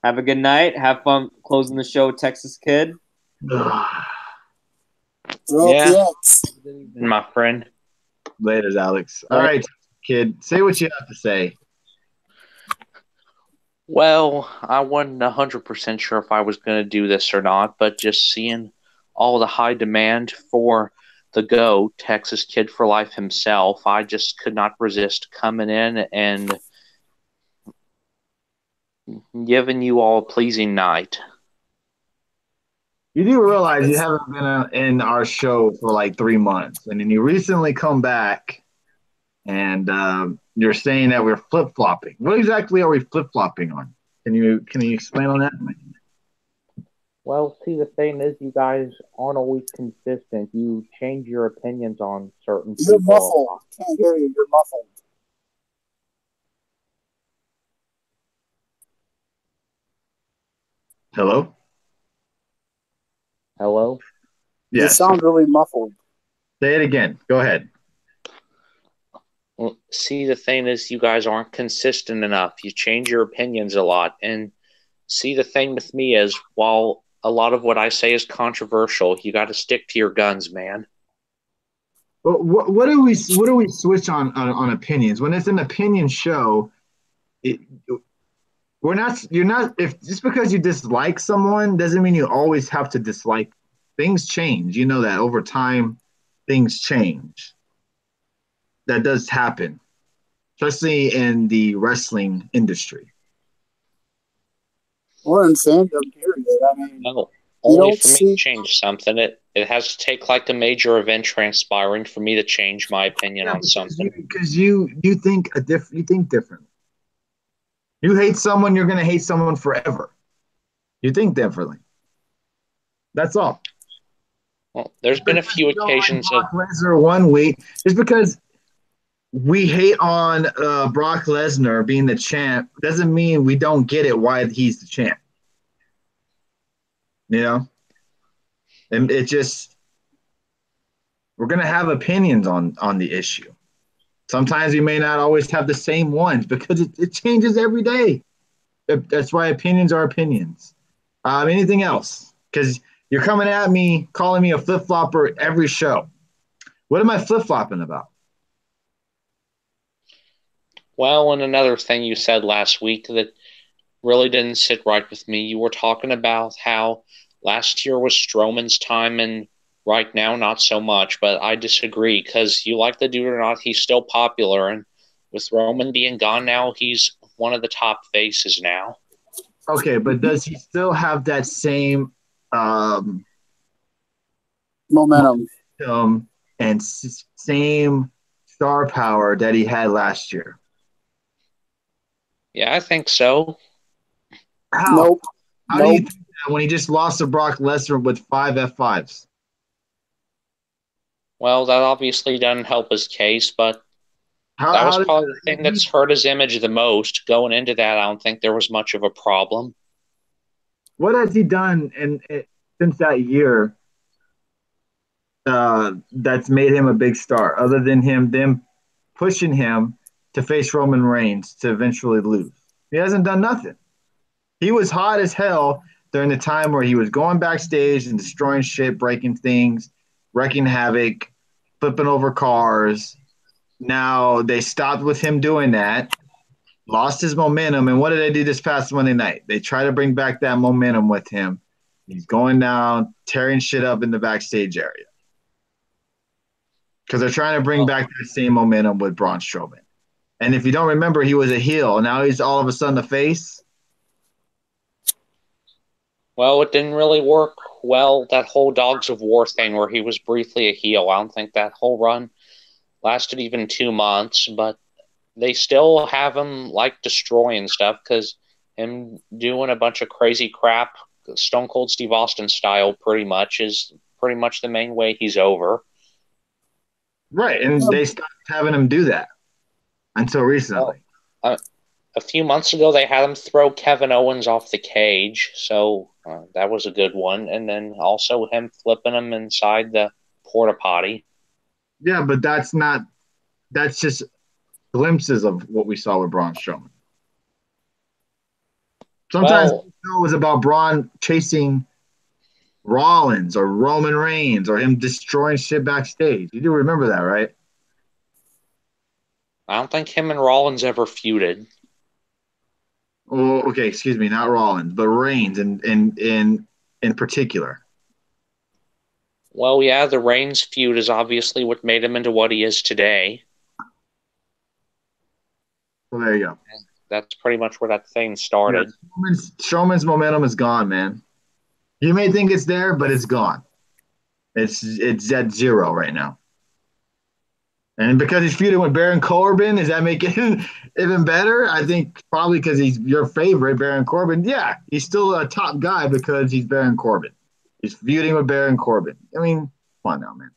Have a good night. Have fun closing the show, Texas Kid. Yeah. My friend. Later, Alex. All right, kid. Say what you have to say. Well, I wasn't 100% sure if I was going to do this or not, but just seeing all the high demand for the GOAT, Texas Kid for Life himself, I just could not resist coming in and giving you all a pleasing night. You do realize you haven't been in our show for like 3 months, and then you recently come back, and you're saying that we're flip-flopping. What exactly are we flip-flopping on? Can you explain on that? Well, see, the thing is, you guys aren't always consistent. You change your opinions on certain people. You're muffled. Can't hear you. You're muffled. Hello? Hello? You Yes. sound really muffled. Say it again. Go ahead. Well, see, the thing is, you guys aren't consistent enough. You change your opinions a lot. And see, the thing with me is, while a lot of what I say is controversial, you got to stick to your guns, man. But what do we switch on opinions when it's an opinion show? it, we're not. You're not. If just because you dislike someone doesn't mean you always have to dislike. Things change. You know that over time, things change. That does happen, especially in the wrestling industry. Or in fandom, period. I mean, No, you only don't for me to see. change something. It has to take like a major event transpiring for me to change my opinion Yeah, on something. because you think you think differently. You hate someone, you're gonna hate someone forever. You think differently. That's all. Well, there's been a Because few we don't like occasions of Brock Lesnar one week, just because we hate on Brock Lesnar being the champ doesn't mean we don't get it why he's the champ. You know, and it just we're gonna have opinions on the issue. Sometimes we may not always have the same ones because it changes every day. That's why opinions are opinions. Anything else? Because you're coming at me, calling me a flip flopper every show. What am I flip flopping about? well, and another thing you said last week that really didn't sit right with me. You were talking about how last year was Strowman's time and right now not so much, but I disagree because you like the dude or not, he's still popular. And with Roman being gone now, he's one of the top faces now. Okay, but does he still have that same um, Momentum. and same star power that he had last year? Yeah, I think so. How? Nope. How do you Nope. think that when he just lost to Brock Lesnar with 5 F5s? Well, that obviously doesn't help his case, but that was How does probably the thing that's hurt his image the most. Going into that, I don't think there was much of a problem. what has he done since that year that's made him a big star, other than them pushing him to face Roman Reigns to eventually lose? He hasn't done nothing. He was hot as hell during the time where he was going backstage and destroying shit, breaking things, wrecking havoc, flipping over cars. Now they stopped with him doing that, lost his momentum. And what did they do this past Monday night? They try to bring back that momentum with him. He's going down, tearing shit up in the backstage area because they're trying to bring Well, back that same momentum with Braun Strowman. And if you don't remember, he was a heel, and now he's all of a sudden a face. well, it didn't really work well, that whole Dogs of War thing where he was briefly a heel. I don't think that whole run lasted even 2 months, but they still have him like destroying stuff because him doing a bunch of crazy crap, Stone Cold Steve Austin style, pretty much is pretty much the main way he's over. Right, and they stopped having him do that until Well, recently. uh, a few months ago, they had him throw Kevin Owens off the cage, so that was a good one. And then also him flipping him inside the porta potty. Yeah, but that's not. That's just glimpses of what we saw with Braun Strowman. Sometimes Well, the show was about Braun chasing Rollins or Roman Reigns or him destroying shit backstage. You do remember that, right? I don't think him and Rollins ever feuded. Oh, okay, excuse me, not Rollins, but Reigns in particular. Well, yeah, the Reigns feud is obviously what made him into what he is today. So there you go. That's pretty much where that thing Yeah, started. Strowman's momentum is gone, man. You may think it's there, but it's gone. It's at zero right now. And because he's feuding with Baron Corbin, does that make it even better? I think probably because he's your favorite, Baron Corbin. Yeah, he's still a top guy because he's Baron Corbin. He's feuding with Baron Corbin. I mean, come on now, man.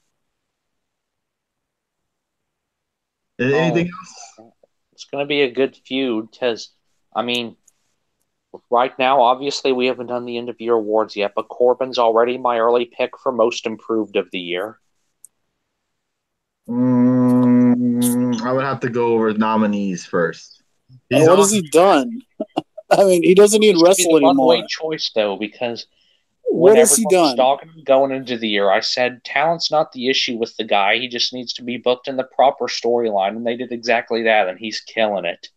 Anything Oh, else? it's going to be a good feud because, I mean, right now, obviously, we haven't done the end of year awards yet, but Corbin's already my early pick for most improved of the year. I would have to go over nominees first. He's What on. has he done? I mean, he doesn't even He's gonna be wrestle the runaway anymore. choice, though, because when What has he everyone was done? talking going into the year, I said talent's not the issue with the guy. He just needs to be booked in the proper storyline, and they did exactly that, and he's killing it.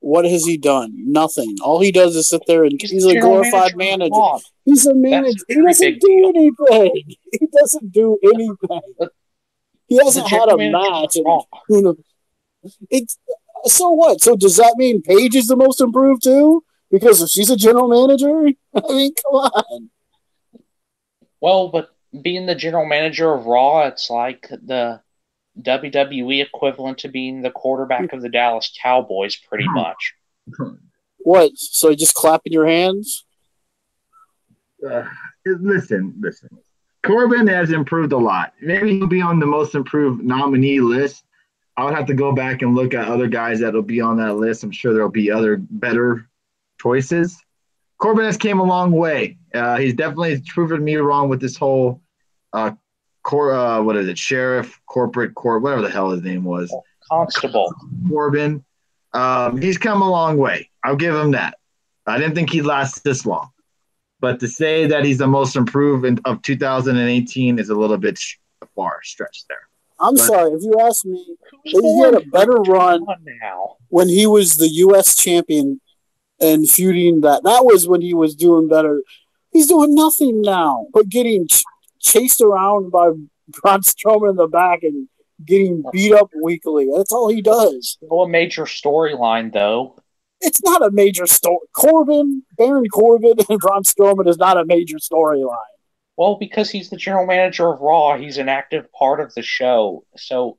What has he done? Nothing. All he does is sit there and he's a glorified manager. He's a manager. He doesn't do anything. He doesn't do anything. He hasn't had a match. It's so what? So does that mean Paige is the most improved too? Because she's a general manager? I mean, come on. Well, but being the general manager of Raw, it's like the WWE equivalent to being the quarterback of the Dallas Cowboys, pretty much. What? So just clapping your hands? Listen. Corbin has improved a lot. Maybe he'll be on the most improved nominee list. I would have to go back and look at other guys that will be on that list. I'm sure there'll be other better choices. Corbin has came a long way. He's definitely proven me wrong with this whole sheriff, corporate court, whatever the hell his name was. Constable. Corbin. He's come a long way. I'll give him that. I didn't think he'd last this long. But to say that he's the most improved of 2018 is a little bit far stretched there. I'm sorry. If you ask me, he had a better run when he was the U.S. champion and feuding that. That was when he was doing better. He's doing nothing now but getting chased around by Braun Strowman in the back and getting beat up weekly. That's all he does. Well, a major storyline, though. It's not a major story. Baron Corbin and Braun Strowman is not a major storyline. Well, because he's the general manager of Raw, he's an active part of the show. So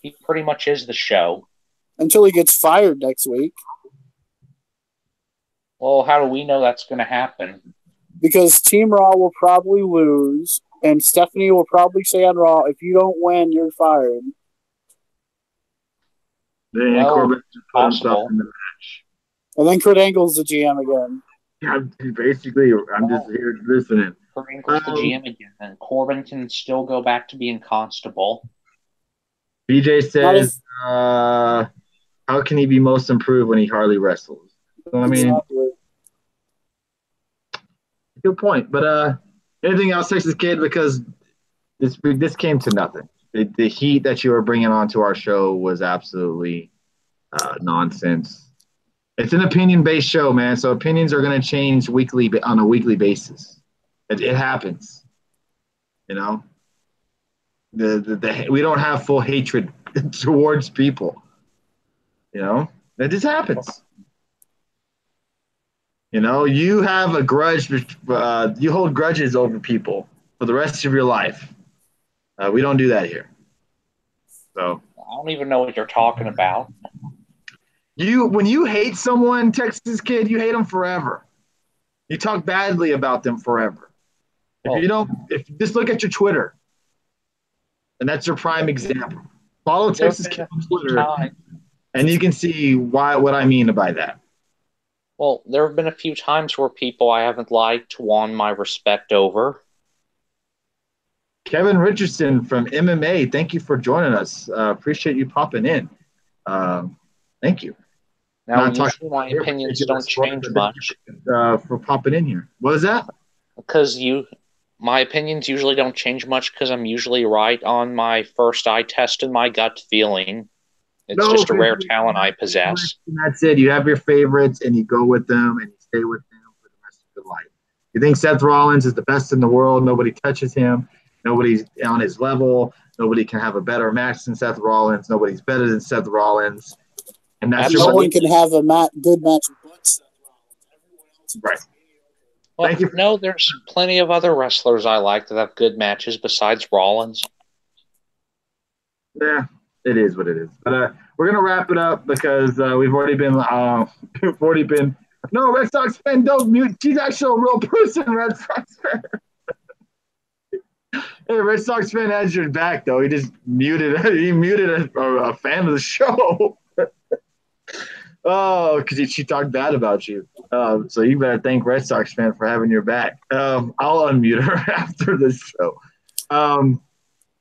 he pretty much is the show. Until he gets fired next week. Well, how do we know that's going to happen? Because Team Raw will probably lose, and Stephanie will probably say on Raw, if you don't win, you're fired. Then Corbin just put himself in the match. And then Kurt Angle's the GM again. Yeah, basically, I'm just here listening. Kurt Angle's the GM again, and Corbin can still go back to being Constable. BJ says, how can he be most improved when he hardly wrestles? So, I mean, exactly. Good point. But anything else, Texas Kid? Because this came to nothing. The heat that you were bringing onto our show was absolutely nonsense. It's an opinion-based show, man. So opinions are going to change weekly on a weekly basis. It happens. You know, we don't have full hatred towards people. You know, it just happens. You know, you have a grudge. You hold grudges over people for the rest of your life. We don't do that here. So I don't even know what you're talking about. When you hate someone, Texas Kid, you hate them forever. You talk badly about them forever. If you just look at your Twitter, and that's your prime example. Follow Texas Kid on Twitter, and you can see what I mean by that. Well, there have been a few times where people I haven't liked won my respect over. Kevin Richardson from MMA, thank you for joining us. Appreciate you popping in. Thank you. Now, usually my opinions don't change much. For popping in here. What is that? Because my opinions usually don't change much because I'm usually right on my first eye test and my gut feeling. It's just a rare talent I possess. That's it. You have your favorites and you go with them and you stay with them for the rest of your life. You think Seth Rollins is the best in the world. Nobody touches him. Nobody's on his level. Nobody can have a better match than Seth Rollins. Nobody's better than Seth Rollins. And that's no one can have a good match but Seth Rollins. Right. Well, thank you. No, there's plenty of other wrestlers I like that have good matches besides Rollins. Yeah, it is what it is. But we're gonna wrap it up because we've already been. No, Red Sox fan, don't mute. She's actually a real person, Red Sox fan. Hey, Red Sox fan has your back though. He just muted. He muted a fan of the show. Oh, because she talked bad about you. So you better thank Red Sox fan for having your back. I'll unmute her after this show.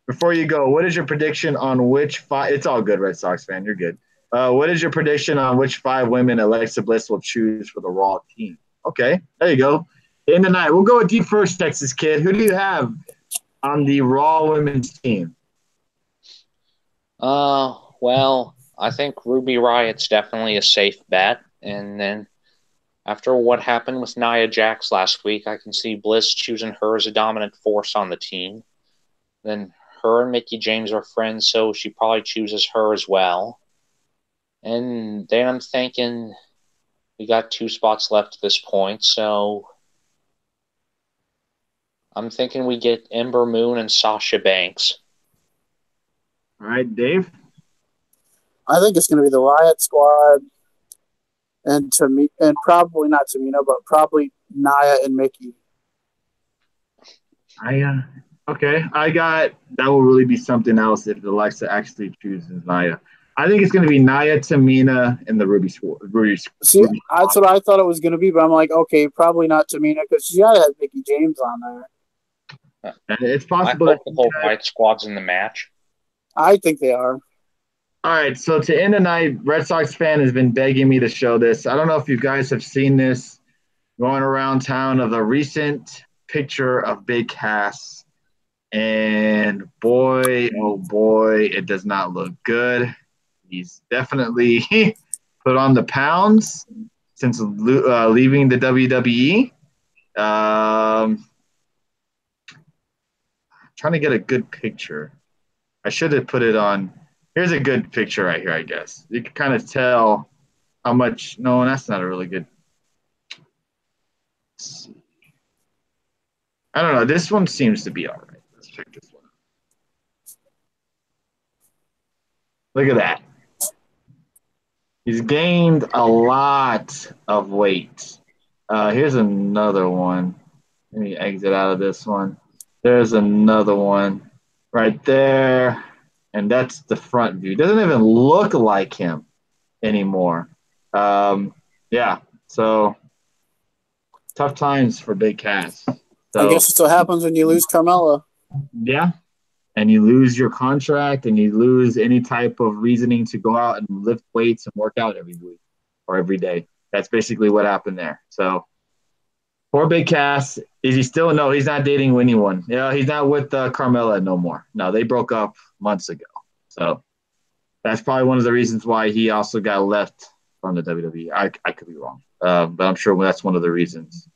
Before you go, what is your prediction on which five? It's all good, Red Sox fan. You're good. What is your prediction on which 5 women Alexa Bliss will choose for the Raw team? Okay, there you go. In the night, we'll go with you first, Texas Kid. Who do you have on the Raw women's team? Well, I think Ruby Riot's definitely a safe bet. And then after what happened with Nia Jax last week, I can see Bliss choosing her as a dominant force on the team. Then her and Mickey James are friends, so she probably chooses her as well. And then I'm thinking we got 2 spots left at this point, so I'm thinking we get Ember Moon and Sasha Banks. All right, Dave? I think it's going to be the Riot Squad and probably not Tamina, but probably Nia and Mickey. Okay. That will really be something else if Alexa actually chooses Nia. I think it's going to be Nia, Tamina, and the Ruby Squad. See, that's what I thought it was going to be, but I'm like, okay, probably not Tamina because she got to have Mickey James on there. It's possible. I hope the whole Riot Squad's in the match. I think they are. All right, so to end the night, Red Sox fan has been begging me to show this. I don't know if you guys have seen this going around town of a recent picture of Big Cass. And boy, oh boy, it does not look good. He's definitely put on the pounds since leaving the WWE. Trying to get a good picture. I should have put it on. Here's a good picture right here, I guess. You can kind of tell how much. No, that's not a really good. Let's see. I don't know. This one seems to be all right. Let's check this one out. Look at that. He's gained a lot of weight. Here's another one. Let me exit out of this one. There's another one right there. And that's the front view. Doesn't even look like him anymore. Yeah, so tough times for Big Cass. So, I guess it's what happens when you lose Carmella. Yeah, and you lose your contract and you lose any type of reasoning to go out and lift weights and work out every week or every day. That's basically what happened there. So poor Big Cass. Is he still? No, he's not dating anyone. Yeah, he's not with Carmella no more. No, they broke up months ago. So that's probably one of the reasons why he also got left from the WWE. I could be wrong, but I'm sure that's one of the reasons.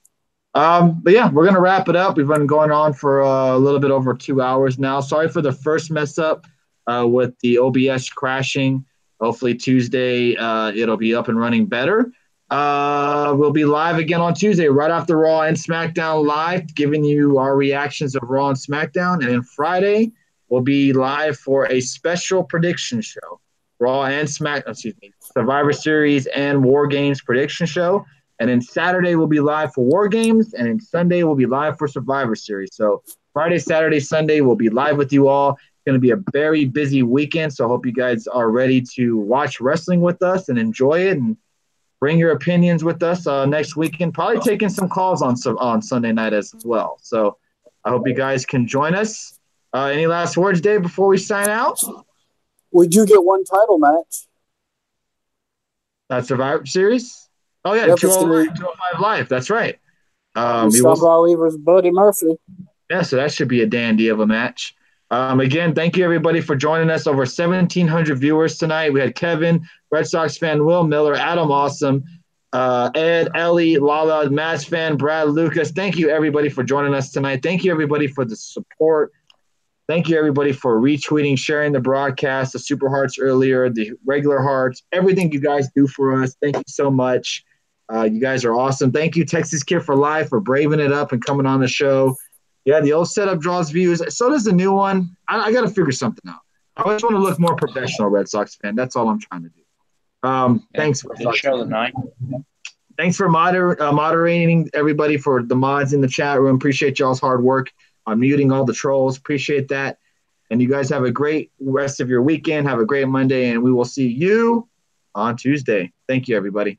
But yeah, we're gonna wrap it up. We've been going on for a little bit over 2 hours now. Sorry for the first mess up with the OBS crashing. Hopefully Tuesday it'll be up and running better. We'll be live again on Tuesday, right after Raw and SmackDown Live, giving you our reactions of Raw and SmackDown. And then Friday, we'll be live for a special prediction show, Raw and Survivor Series and War Games prediction show. And then Saturday, we'll be live for War Games. And then Sunday, we'll be live for Survivor Series. So Friday, Saturday, Sunday, we'll be live with you all. It's going to be a very busy weekend. So I hope you guys are ready to watch wrestling with us and enjoy it and bring your opinions with us next weekend. Probably taking some calls on Sunday night as well. So I hope you guys can join us. Any last words, Dave, before we sign out? We do get one title match. Survivor Series? Oh, yeah, Yep, 205 Live. That's right. Mustafa Ali versus Buddy Murphy. Yeah, so that should be a dandy of a match. Again, thank you, everybody, for joining us. Over 1,700 viewers tonight. We had Kevin, Red Sox fan, Will Miller, Adam Awesome, Ed, Ellie, Lala, Mavs fan, Brad, Lucas. Thank you, everybody, for joining us tonight. Thank you, everybody, for the support. Thank you, everybody, for retweeting, sharing the broadcast, the Super Hearts earlier, the regular hearts, everything you guys do for us. Thank you so much. You guys are awesome. Thank you, Texas Kid for Life, for braving it up and coming on the show. Yeah, the old setup draws views. So does the new one. I got to figure something out. I always want to look more professional, Red Sox fan. That's all I'm trying to do. Thanks. Good show tonight. Thanks for moderating everybody, for the mods in the chat room. Appreciate y'all's hard work on muting all the trolls. Appreciate that. And you guys have a great rest of your weekend. Have a great Monday, and we will see you on Tuesday. Thank you, everybody.